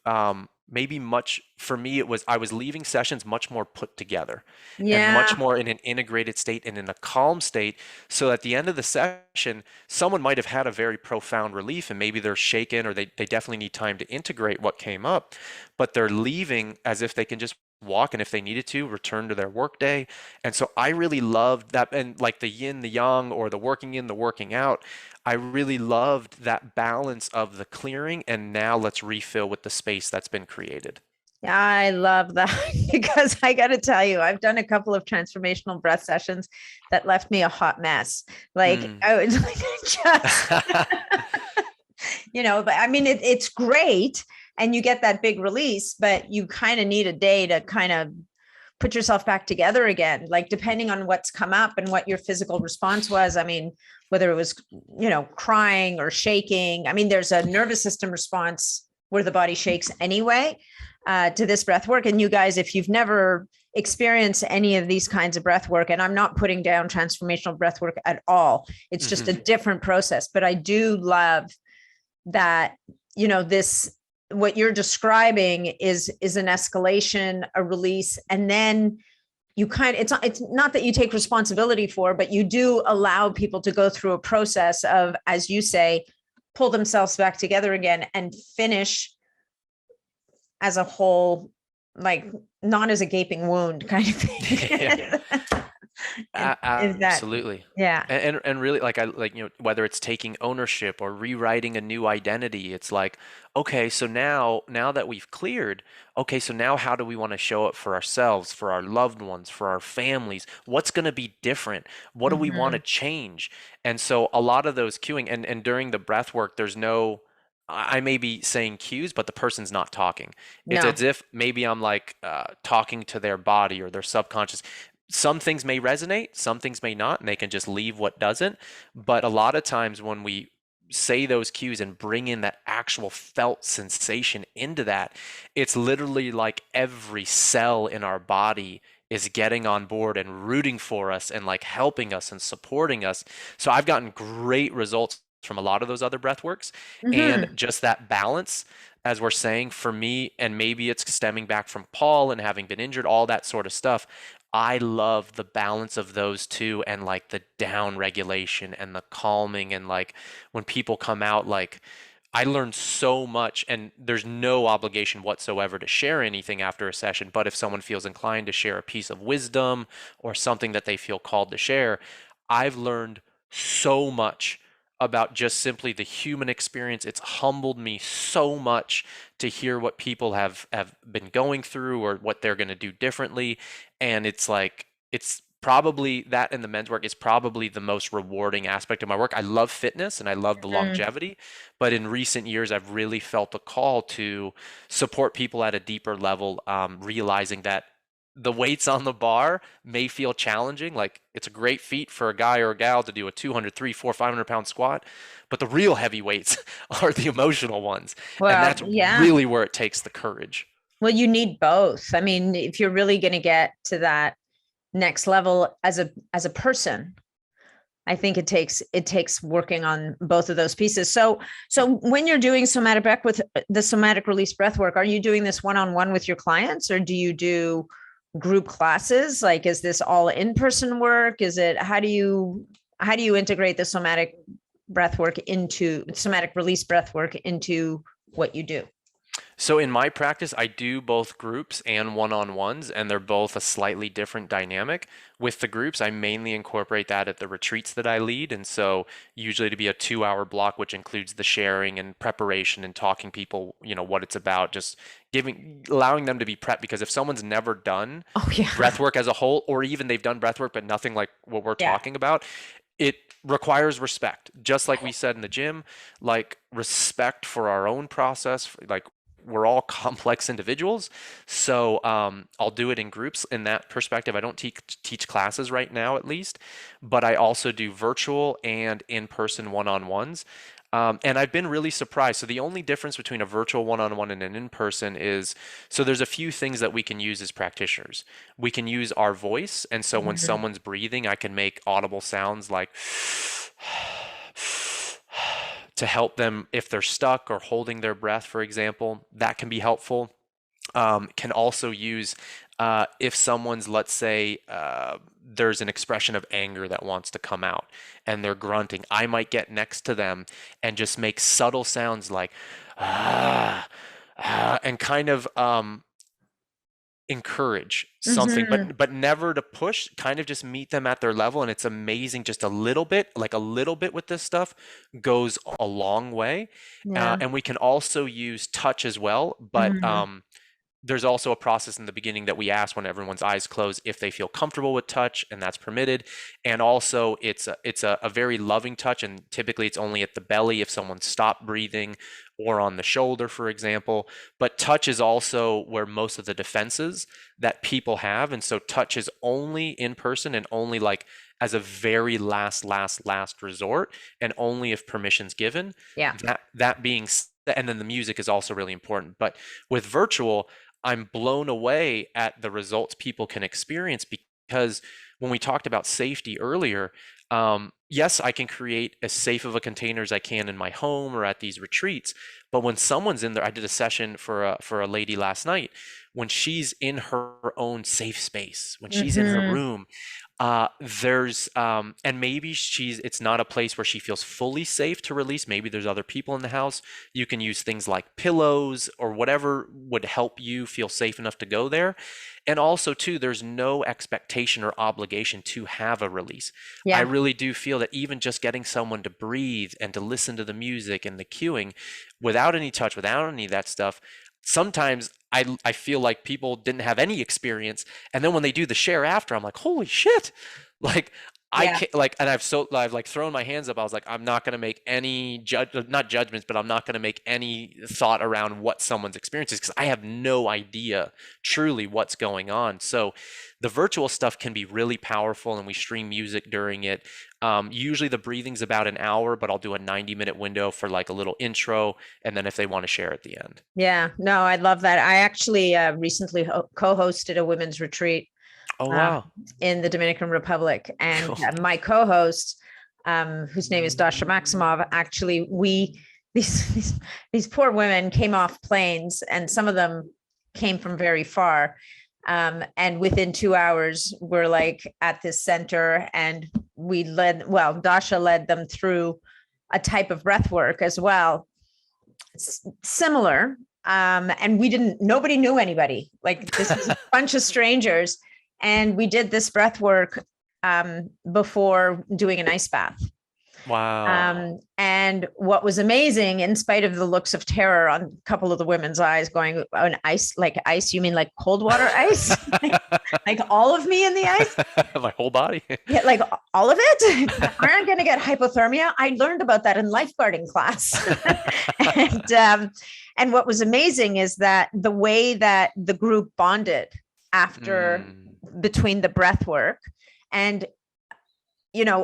maybe much for me it was I was leaving sessions much more put together and much Yeah. more in an integrated state and in a calm state, so at the end of the session someone might have had a very profound relief and maybe they're shaken or they definitely need time to integrate what came up, but they're leaving as if they can just walk and if they needed to return to their work day. And so I really loved that, and like the yin the yang or the working in the working out, I really loved that balance of the clearing and now let's refill with the space that's been created. I love that because I got to tell you, I've done a couple of transformational breath sessions that left me a hot mess. Like Mm. I was like, just, but I mean, it's great and you get that big release, but you kind of need a day to kind of put yourself back together again, like depending on what's come up and what your physical response was. I mean, whether it was, crying or shaking. I mean, there's a nervous system response where the body shakes anyway to this breath work. And you guys, if you've never experienced any of these kinds of breath work, and I'm not putting down transformational breath work at all, it's just a Mhm. different process. But I do love that, this what you're describing is an escalation, a release, and then you it's not that you take responsibility for, but you do allow people to go through a process of, as you say, pull themselves back together again and finish as a whole, like not as a gaping wound kind of Yeah. thing. And is that, Absolutely. yeah. And really, like, I like, whether it's taking ownership or rewriting a new identity, it's like, okay, so now that we've cleared, okay, so now how do we want to show up for ourselves, for our loved ones, for our families? What's going to be different? What do we want to Mhm. change? And so a lot of those cueing, and during the breath work, there's no, I may be saying cues, but the person's not talking. It's No. as if maybe I'm like talking to their body or their subconscious. Some things may resonate, some things may not, and they can just leave what doesn't. But a lot of times when we say those cues and bring in that actual felt sensation into that, it's literally like every cell in our body is getting on board and rooting for us and like helping us and supporting us. So I've gotten great results from a lot of those other breath works, and Hmm. just that balance, as we're saying, for me, and maybe it's stemming back from Paul and having been injured, all that sort of stuff. I love the balance of those two, and like the down regulation and the calming, and like when people come out, like I learned so much, and there's no obligation whatsoever to share anything after a session, but if someone feels inclined to share a piece of wisdom or something that they feel called to share, I've learned so much about just simply the human experience. It's humbled me so much to hear what people have been going through or what they're going to do differently. And it's like, it's probably that, in the men's work is probably the most rewarding aspect of my work. I love fitness and I love the Hmm. longevity, but in recent years I've really felt a call to support people at a deeper level, realizing that the weights on the bar may feel challenging. Like, it's a great feat for a guy or a gal to do a 200, 3, 4, 500 pound squat, but the real heavy weights are the emotional ones, and Well, that's yeah. really where it takes the courage. Well, you need both. I mean, if you're really going to get to that next level as a person, I think it takes working on both of those pieces. So when you're doing somatic breath with the somatic release breath work, are you doing this one-on-one with your clients, or do you do group classes? Like, is this all in-person work? Is it, how do you integrate the somatic release breath work into what you do? So in my practice, I do both groups and one-on-ones, and they're both a slightly different dynamic. With the groups, I mainly incorporate that at the retreats that I lead, and so usually to be a 2 hour block, which includes the sharing and preparation and talking people, what it's about, just allowing them to be prepped. Because if someone's never done Oh yeah. breath work as a whole, or even they've done breath work but nothing like what we're Yeah. talking about, it requires respect. Just like we said in the gym, like respect for our own process. Like, we're all complex individuals. So I'll do it in groups in that perspective. I don't teach classes right now, at least, but I also do virtual and in-person one-on-ones. And I've been really surprised. So the only difference between a virtual one-on-one and an in-person is, so there's a few things that we can use as practitioners. We can use our voice. And so when Mhm. someone's breathing, I can make audible sounds like to help them if they're stuck or holding their breath, for example. That can be helpful. Can also use, if someone's, let's say, there's an expression of anger that wants to come out and they're grunting, I might get next to them and just make subtle sounds like, ah, and kind of encourage something, Mhm. but never to push, kind of just meet them at their level. And it's amazing, just a little bit, like a little bit with this stuff goes a long way. Yeah. And we can also use touch as well, but Mhm. there's also a process in the beginning that we ask when everyone's eyes close if they feel comfortable with touch, and that's permitted. And also it's a very loving touch, and typically it's only at the belly if someone stopped breathing, or on the shoulder, for example. But touch is also where most of the defenses that people have. And so touch is only in person, and only like as a very last resort, and only if permission's given. Yeah. That being said, and then the music is also really important. But with virtual, I'm blown away at the results people can experience, because when we talked about safety earlier, yes, I can create as safe of a container as I can in my home or at these retreats. But when someone's in there, I did a session for a lady last night. When she's in her own safe space, when she's in her room, there's and maybe it's not a place where she feels fully safe to release. Maybe there's other people in the house. You can use things like pillows or whatever would help you feel safe enough to go there. And also too, there's no expectation or obligation to have a release. I Yeah. really do feel that even just getting someone to breathe and to listen to the music and the cueing without any touch, without any of that stuff, sometimes I feel like people didn't have any experience, and then when they do the share after, I'm like, holy shit! Like I Yeah. can't like, and I've like thrown my hands up. I was like, I'm not gonna make any not judgments, but I'm not gonna make any thought around what someone's experience is, because I have no idea truly what's going on. So the virtual stuff can be really powerful, and we stream music during it. Usually the breathing's about an hour, but I'll do a 90-minute window for like a little intro, and then if they want to share at the end. Yeah. No, I love that. I actually recently co-hosted a women's retreat Oh um, wow. in the Dominican Republic. And my co-host, whose name is Dasha Maximov, actually, these poor women came off planes, and some of them came from very far. And within 2 hours, we're like at this center, and Dasha led them through a type of breath work as well, similar. And nobody knew anybody. Like, this was a bunch of strangers. And we did this breath work before doing an ice bath. Wow. And what was amazing, in spite of the looks of terror on a couple of the women's eyes, going, on ice, like ice, you mean like cold water ice? Like all of me in the ice? My whole body. Yeah, like all of it? Aren't going to get hypothermia? I learned about that in lifeguarding class. And what was amazing is that the way that the group bonded after, between the breath work, and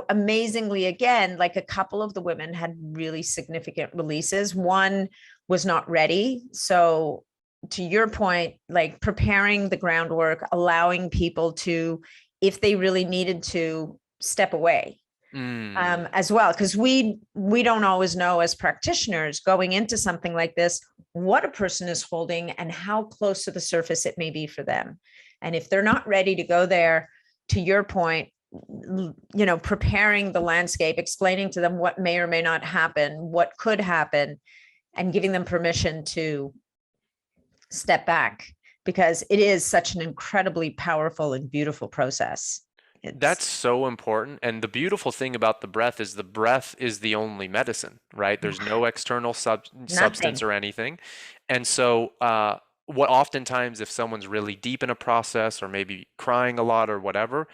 amazingly, again, like a couple of the women had really significant releases. One was not ready. So to your point, like preparing the groundwork, allowing people to, if they really needed to, step away as well. Because we don't always know, as practitioners going into something like this, what a person is holding and how close to the surface it may be for them. And if they're not ready to go there, to your point, preparing the landscape, explaining to them what may or may not happen, what could happen, and giving them permission to step back, because it is such an incredibly powerful and beautiful process. That's so important. And the beautiful thing about the breath is the only medicine, right? There's no external substance or anything. And so, what oftentimes, if someone's really deep in a process or maybe crying a lot or whatever,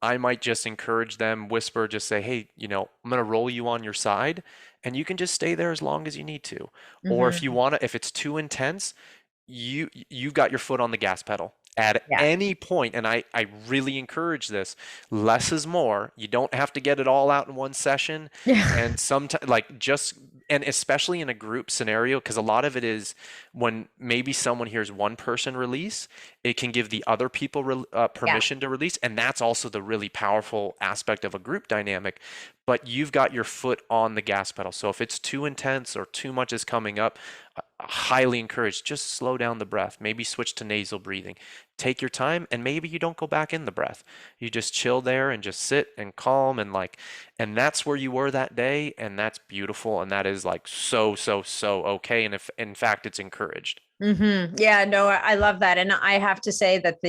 I might just encourage them, whisper, just say, hey, I'm going to roll you on your side, and you can just stay there as long as you need to. Or if you want to, if it's too intense, you've got your foot on the gas pedal at any point. And I really encourage this. Less is more. You don't have to get it all out in one session. And sometimes, and especially in a group scenario, because a lot of it is when maybe someone hears one person release, it can give the other people permission to release. And that's also the really powerful aspect of a group dynamic. But you've got your foot on the gas pedal. So if it's too intense or too much is coming up, highly encouraged, just slow down the breath. Maybe switch to nasal breathing. Take your time, and maybe you don't go back in the breath. You just chill there and just sit and calm, and that's where you were that day, and that's beautiful, and that is like so okay. And if in fact it's encouraged. Yeah, no, I love that. And I have to say that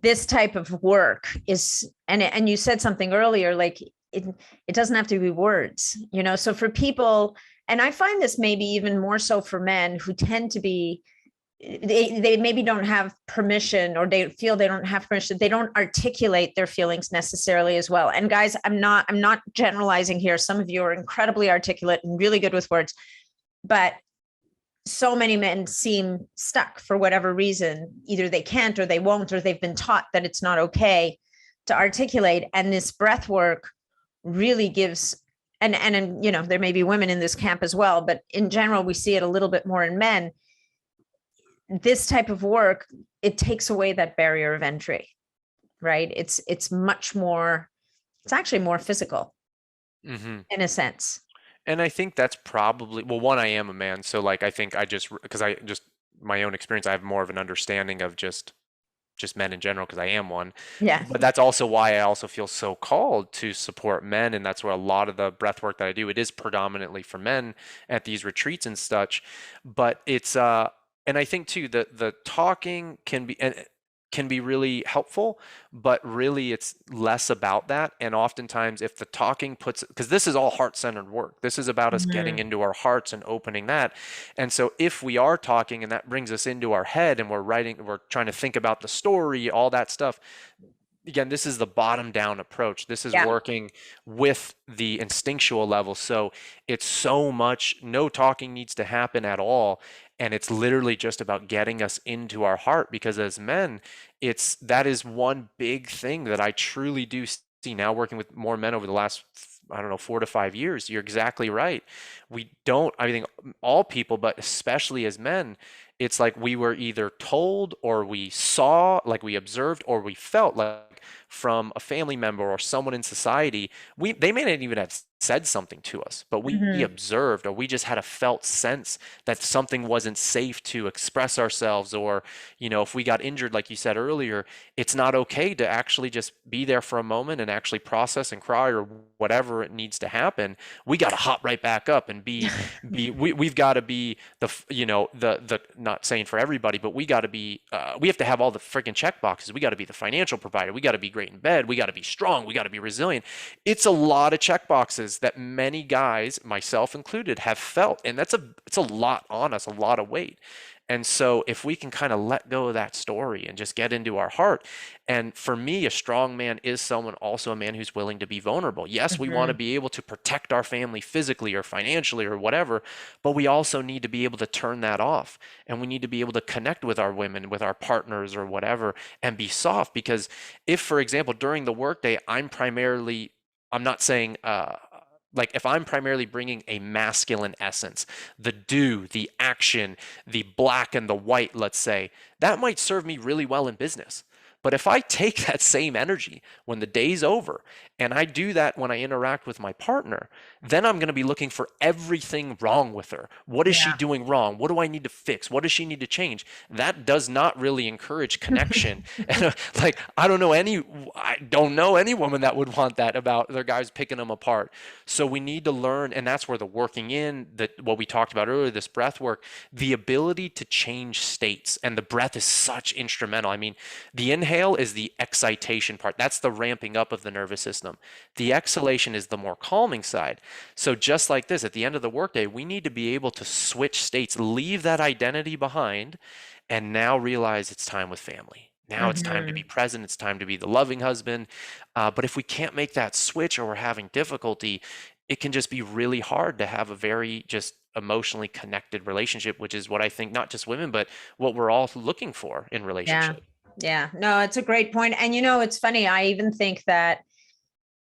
this type of work is, and you said something earlier, like it doesn't have to be words, so for people, and I find this maybe even more so for men who tend to be they maybe don't have permission, or they feel they don't have permission. They don't articulate their feelings necessarily as well. And guys, I'm not generalizing here. Some of you are incredibly articulate and really good with words, but so many men seem stuck for whatever reason. Either they can't, or they won't, or they've been taught that it's not okay to articulate. And this breath work really gives, and you know, there may be women in this camp as well, but in general, we see it a little bit more in men. This type of work, it takes away that barrier of entry, right? It's much more, it's actually more physical Hmm. in a sense. And I think that's probably, well, one, I am a man, so like I think because I just my own experience, I have more of an understanding of just men in general because I am one. Yeah. But that's also why I also feel so called to support men, and that's where a lot of the breath work that I do, it is predominantly for men at these retreats and such. But it's and I think too the talking can be really helpful, but really it's less about that. And oftentimes if the talking puts, because this is all heart-centered work, this is about us getting Mhm. into our hearts and opening that. And so if we are talking and that brings us into our head and we're trying to think about the story, all that stuff, again, this is the bottom down approach. This is Yeah. working with the instinctual level. So it's so much, no talking needs to happen at all. And it's literally just about getting us into our heart, because as men, that is one big thing that I truly do see now working with more men over the last, I don't know, 4 to 5 years. You're exactly right. We don't, I think all people, but especially as men, it's like we were either told or we saw, like we observed, or we felt like from a family member or someone in society, they may not even have said something to us, but we Mhm. observed, or we just had a felt sense that something wasn't safe to express ourselves. Or, if we got injured, like you said earlier, it's not okay to actually just be there for a moment and actually process and cry or whatever it needs to happen. We got to hop right back up and we've got to be the not saying for everybody, but we have to have all the freaking check boxes. We got to be the financial provider. We got to be great in bed. We got to be strong. We got to be resilient. It's a lot of check boxes that many guys, myself included, have felt. And it's a lot on us, a lot of weight. And so if we can kind of let go of that story and just get into our heart. And for me, a strong man is someone, also a man who's willing to be vulnerable. Yes, we want to Mhm. be able to protect our family physically or financially or whatever, but we also need to be able to turn that off. And we need to be able to connect with our women, with our partners or whatever, and be soft. Because if, for example, during the workday, I'm not saying, like if I'm primarily bringing a masculine essence, the do, the action, the black and the white, let's say, that might serve me really well in business. But if I take that same energy when the day's over and I do that when I interact with my partner, then I'm going to be looking for everything wrong with her. What is she Yeah. doing wrong? What do I need to fix? What does she need to change? That does not really encourage connection. And like, I don't know any woman that would want that about their guys picking them apart. So we need to learn, and that's where the working in, that what we talked about earlier, this breath work, the ability to change states, and the breath is such instrumental. I mean, the inhale is the excitation part. That's the ramping up of the nervous system. The exhalation is the more calming side. So just like this, at the end of the workday, we need to be able to switch states, leave that identity behind, and now realize it's time with family. Now it's time to be Mhm. present. It's time to be the loving husband. But if we can't make that switch, or we're having difficulty, it can just be really hard to have a very just emotionally connected relationship, which is what I think not just women, but what we're all looking for in Yeah. relationship. Yeah. No, it's a great point. And it's funny. I even think that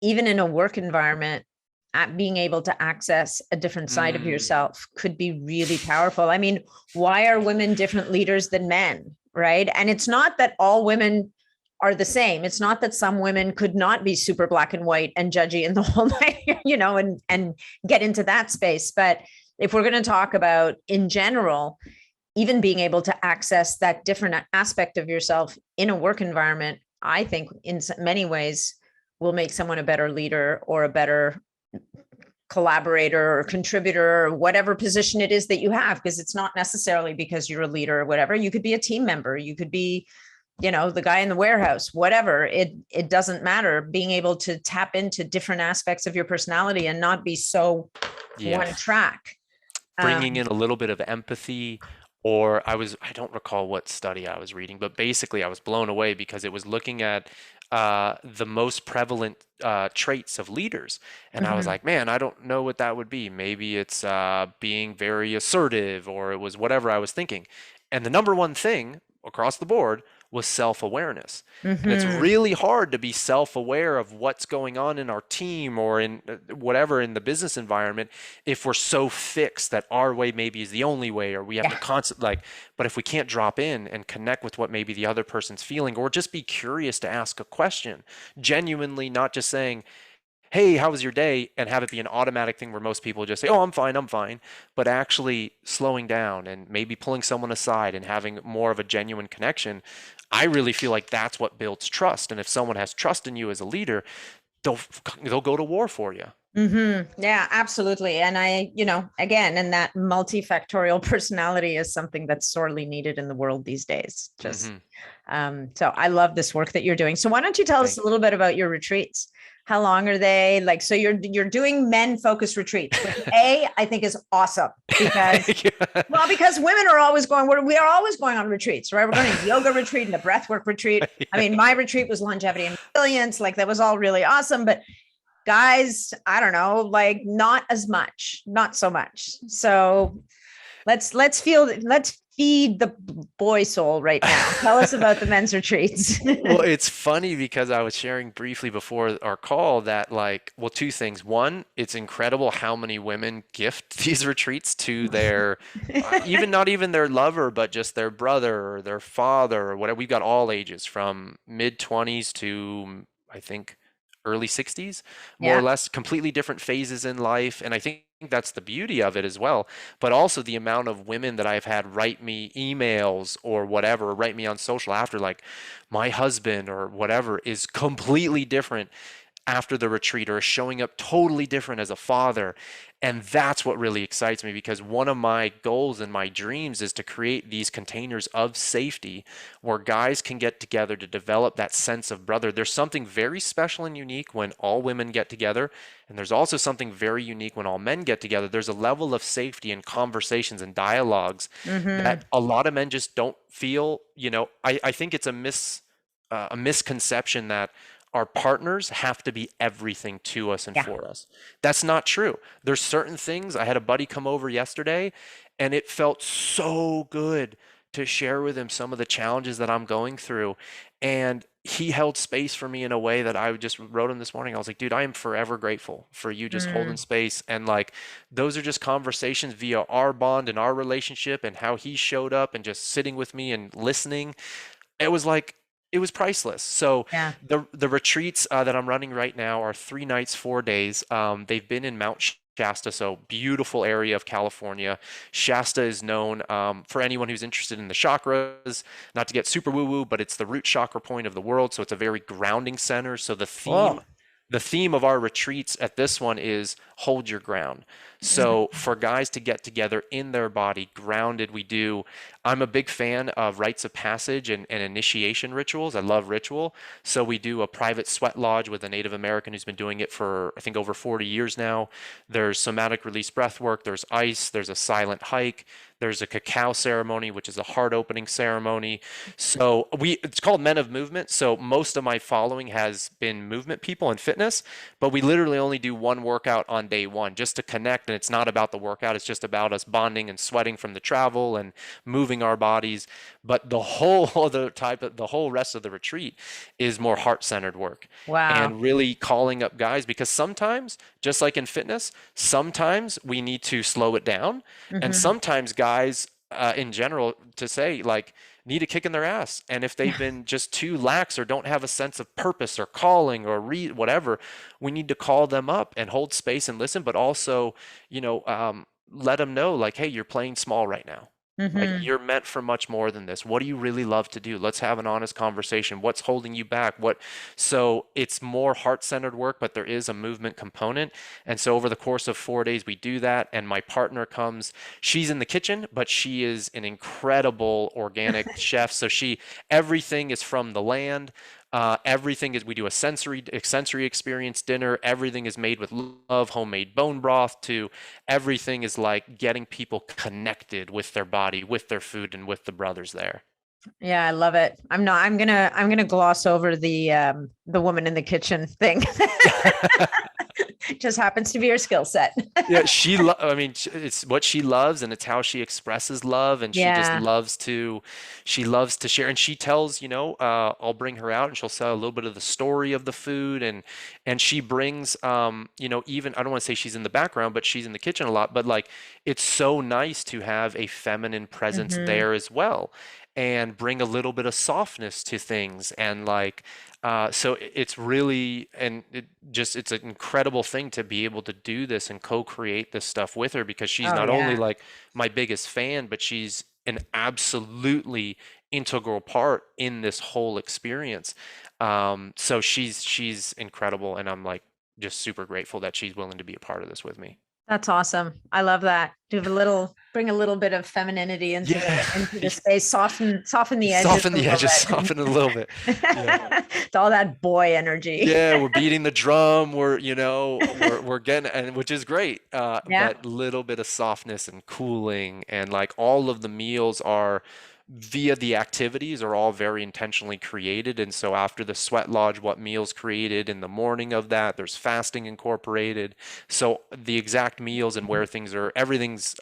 even in a work environment, being able to access a different side of Mm, yourself could be really powerful. I mean, why are women different leaders than men? Right. And it's not that all women are the same. It's not that some women could not be super black and white and judgy in the whole night, and get into that space. But if we're going to talk about in general, even being able to access that different aspect of yourself in a work environment, I think in many ways will make someone a better leader or a better collaborator or contributor or whatever position it is that you have, because it's not necessarily because you're a leader or whatever. You could be a team member, you could be the guy in the warehouse, whatever. It doesn't matter. Being able to tap into different aspects of your personality and not be so yeah. one track. Bringing um in a little bit of empathy, or I don't recall what study I was reading, but basically I was blown away because it was looking at the most prevalent traits of leaders. And I was Hmm. like, man, I don't know what that would be. Maybe it's being very assertive, or it was whatever I was thinking. And the number one thing across the board was self-awareness. And it's Hmm. really hard to be self-aware of what's going on in our team or in whatever in the business environment if we're so fixed that our way maybe is the only way, or we have to Yeah. constantly like, but if we can't drop in and connect with what maybe the other person's feeling, or just be curious to ask a question, genuinely, not just saying, hey, how was your day? And have it be an automatic thing where most people just say, oh, I'm fine. But actually slowing down and maybe pulling someone aside and having more of a genuine connection. I really feel like that's what builds trust. And if someone has trust in you as a leader, they'll they'll go to war for you. Yeah, absolutely. And again, and that multifactorial personality is something that's sorely needed in the world these days. Just Hmm. so I love this work that you're doing. So why don't you tell us Thank a little bit about your retreats? How long are they? Like, so you're doing men focused retreats, which I think is awesome because you. well, because women are always going, we are always going on retreats, right? We're going to yoga retreat and a breathwork retreat. I mean, my retreat was longevity and resilience. Like that was all really awesome. But guys, I don't know, like not as much, not so much. So let's feed the boy soul right now. Tell us about the men's retreats. Well, it's funny because I was sharing briefly before our call that, like, well, two things. One, it's incredible how many women gift these retreats to their, even not even their lover, but just their brother or their father or whatever. We've got all ages from mid 20s to, I think, early 60s, more or Yeah. less, completely different phases in life. And I think that's the beauty of it as well. But also the amount of women that I've had write me emails or whatever, write me on social after, like, my husband or whatever is completely different after the retreat, or is showing up totally different as a father. And that's what really excites me, because one of my goals and my dreams is to create these containers of safety where guys can get together to develop that sense of brother. There's something very special and unique when all women get together, and there's also something very unique when all men get together. There's a level of safety in conversations and dialogues Mm-hmm. that a lot of men just don't feel. I think it's a misconception that our partners have to be everything to us and Yeah. for us. That's not true. There's certain things. I had a buddy come over yesterday, and it felt so good to share with him some of the challenges that I'm going through. And he held space for me in a way that I just wrote him this morning. I was like, dude, I am forever grateful for you just holding Mm. space. And like, those are just conversations via our bond and our relationship and how he showed up and just sitting with me and listening. It was like, it was priceless. So Yeah. the retreats that I'm running right now are 3 nights, 4 days. They've been in Mount Shasta, so beautiful area of California. Shasta is known, for anyone who's interested in the chakras, not to get super woo-woo, but it's the root chakra point of the world, so it's a very grounding center. So Cool. the theme of our retreats at this one is hold your ground. So for guys to get together in their body, grounded, I'm a big fan of rites of passage and initiation rituals. I love ritual. So we do a private sweat lodge with a Native American who's been doing it for, I think, over 40 years now. There's somatic release breath work. There's ice. There's a silent hike. There's a cacao ceremony, which is a heart opening ceremony. So it's called Men of Movement. So most of my following has been movement people and fitness, but we literally only do one workout on day one just to connect. And it's not about the workout. It's just about us bonding and sweating from the travel and moving our bodies. But the whole the whole rest of the retreat is more heart-centered work Wow. and really calling up guys, because sometimes, just like in fitness, sometimes we need to slow it down. And Hmm. sometimes guys, in general, to say, like, need a kick in their ass. And if they've been just too lax or don't have a sense of purpose or calling or whatever, we need to call them up and hold space and listen, but also, let them know, like, hey, you're playing small right now. Like, Hmm. you're meant for much more than this. What do you really love to do? Let's have an honest conversation. What's holding you back? So it's more heart-centered work, but there is a movement component. And so over the course of 4 days, we do that. And my partner comes, she's in the kitchen, but she is an incredible organic chef. So everything is from the land. Everything is, we do a sensory experience dinner. Everything is made with love, homemade bone broth to everything is like getting people connected with their body, with their food, and with the brothers there. Yeah, I love it. I'm gonna gloss over the woman in the kitchen thing. It just happens to be her skill set. Yeah, I mean, it's what she loves and it's how she expresses love. And Yeah. she loves to share. And she tells, I'll bring her out and she'll tell a little bit of the story of the food. And she brings, even, I don't want to say she's in the background, but she's in the kitchen a lot. But like, it's so nice to have a feminine presence Hmm. there as well and bring a little bit of softness to things. And like, so it's really, and it's an incredible thing to be able to do this and co-create this stuff with her because she's Oh not only yeah. like my biggest fan, but she's an absolutely integral part in this whole experience. So she's incredible, and I'm like just super grateful that she's willing to be a part of this with me. That's awesome. I love that. Bring a little bit of femininity Yeah, into the space, soften the edges soften a the little edges, bit. soften it a little bit. Yeah. It's all that boy energy. Yeah, we're beating the drum. We're getting, and which is great. Yeah. But little bit of softness and cooling, and like all of the meals are via the activities are all very intentionally created. And so after the sweat lodge, what meals created in the morning of that, there's fasting incorporated. So the exact meals and where things are, everything's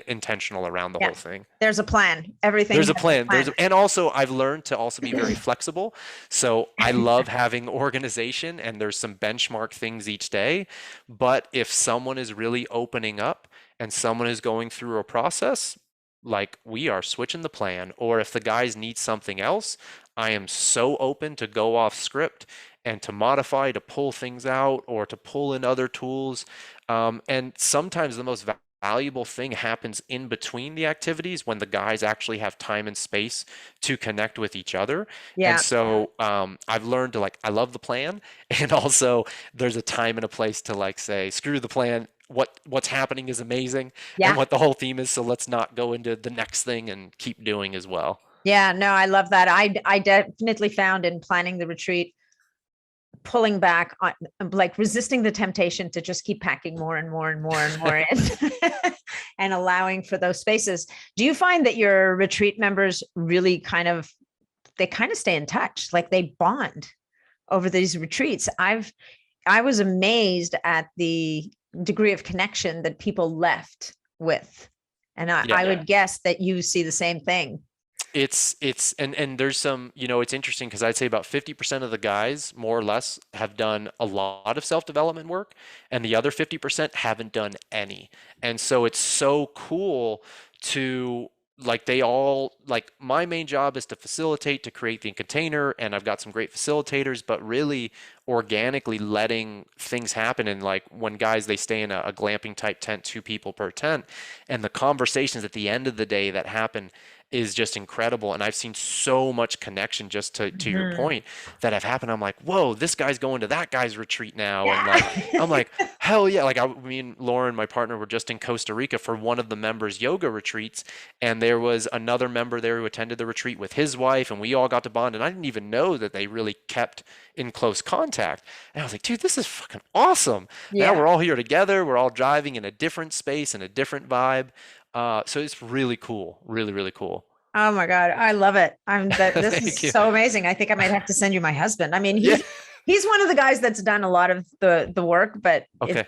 intentional around the Yeah. whole thing. There's a plan. Everything There's has a a plan. plan. And also I've learned to also be very flexible. So I love having organization and there's some benchmark things each day. But if someone is really opening up and someone is going through a process, like we are switching the plan, or if the guys need something else, I am so open to go off script and to modify, to pull things out, or to pull in other tools. And sometimes the most valuable thing happens in between the activities when the guys actually have time and space to connect with each other. And Yeah. so I've learned to like, I love the plan. And also there's a time and a place to like say, screw the plan. What's happening is amazing and Yeah. what the whole theme is. So let's not go into the next thing and keep doing as well. Yeah. No, I love that. I definitely found in planning the retreat, pulling back on, like resisting the temptation to just keep packing more and more and more and more in and allowing for those spaces. Do you find that your retreat members really they kind of stay in touch, like they bond over these retreats? I was amazed at the degree of connection that people left with. And Yeah. I would guess that you see the same thing. And there's some, it's interesting because I'd say about 50% of the guys, more or less, have done a lot of self-development work, and the other 50% haven't done any. And so it's so cool to like they all like my main job is to facilitate, to create the container, and I've got some great facilitators, but really organically letting things happen. And like when guys they stay in a glamping type tent, 2 people per tent, and the conversations at the end of the day that happen is just incredible. And I've seen so much connection just to your Mhm. point that have happened. I'm like, whoa, this guy's going to that guy's retreat now. And like, I'm Yeah. like, hell yeah. Like me and Lauren, my partner, were just in Costa Rica for one of the members' yoga retreats. And there was another member there who attended the retreat with his wife, and we all got to bond. And I didn't even know that they really kept in close contact. And I was like, dude, this is fucking awesome. Now Yeah. we're all here together. We're all driving in a different space and a different vibe. So it's really cool. Really, really cool. Oh my God. I love it. This Thank is you. so amazing. I think I might have to send you my husband. I mean, Yeah. he's one of the guys that's done a lot of the work, but Okay.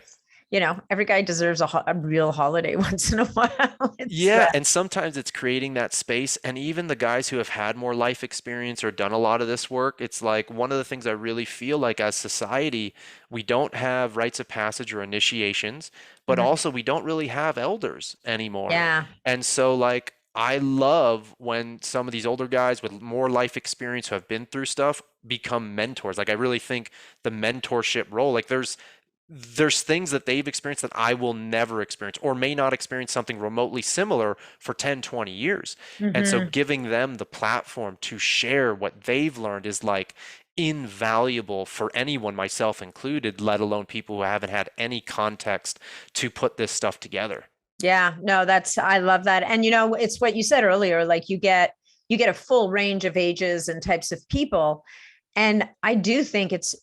every guy deserves a real holiday once in a while. It's Yeah, and sometimes it's creating that space. And even the guys who have had more life experience or done a lot of this work, it's like one of the things I really feel like as society, we don't have rites of passage or initiations, but Mhm. also we don't really have elders anymore. Yeah. And so, like, I love when some of these older guys with more life experience who have been through stuff become mentors. Like, I really think the mentorship role, like, there's things that they've experienced that I will never experience or may not experience something remotely similar for 10, 20 years. And so Hmm. giving them the platform to share what they've learned is like invaluable for anyone, myself included, let alone people who haven't had any context to put this stuff together. Yeah, no, I love that. And it's what you said earlier, like you get a full range of ages and types of people. And I do think it's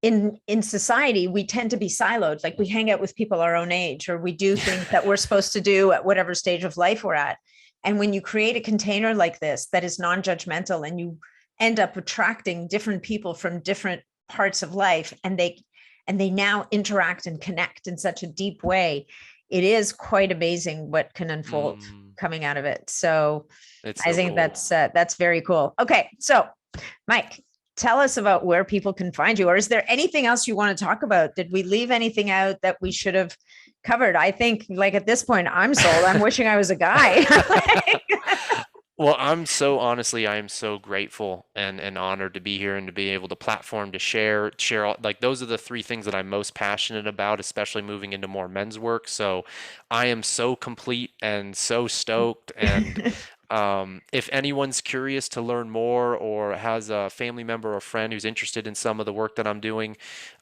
in society, we tend to be siloed. Like we hang out with people our own age, or we do things that we're supposed to do at whatever stage of life we're at. And when you create a container like this that is non-judgmental, and you end up attracting different people from different parts of life, and they now interact and connect in such a deep way, it is quite amazing what can unfold Mm, coming out of it. So it's I so think cool. that's very cool. Okay, so Mike, tell us about where people can find you, or is there anything else you want to talk about? Did we leave anything out that we should have covered? I think, like, at this point, I'm sold. I'm wishing I was a guy. Well, I am so grateful and honored to be here and to be able to platform to share all, like those are the three things that I'm most passionate about, especially moving into more men's work. So I am so complete and so stoked. And if anyone's curious to learn more or has a family member or friend who's interested in some of the work that I'm doing,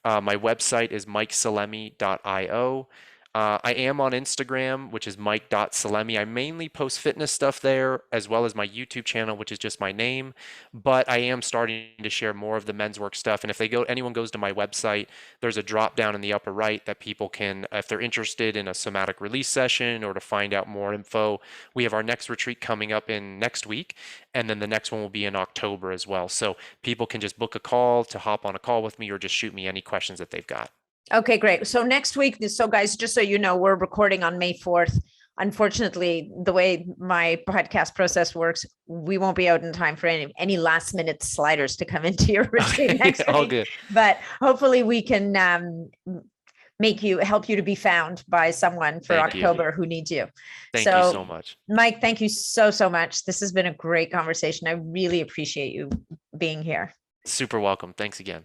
my website is mikesalemi.io. I am on Instagram, which is mike.salemi. I mainly post fitness stuff there, as well as my YouTube channel, which is just my name. But I am starting to share more of the men's work stuff. And if anyone goes to my website, there's a drop down in the upper right that people can, if they're interested in a somatic release session or to find out more info. We have our next retreat coming up in next week, and then the next one will be in October as well. So people can just book a call to hop on a call with me or just shoot me any questions that they've got. Okay, great. So next week, so guys, just so you know, we're recording on May 4th. Unfortunately, the way my podcast process works, we won't be out in time for any last minute sliders to come into your retreat Okay, next all week. good. But hopefully we can help you to be found by someone for Thank you. October who needs you. Thank you so So much. Mike, thank you so much. This has been a great conversation. I really appreciate you being here. Super welcome. Thanks again.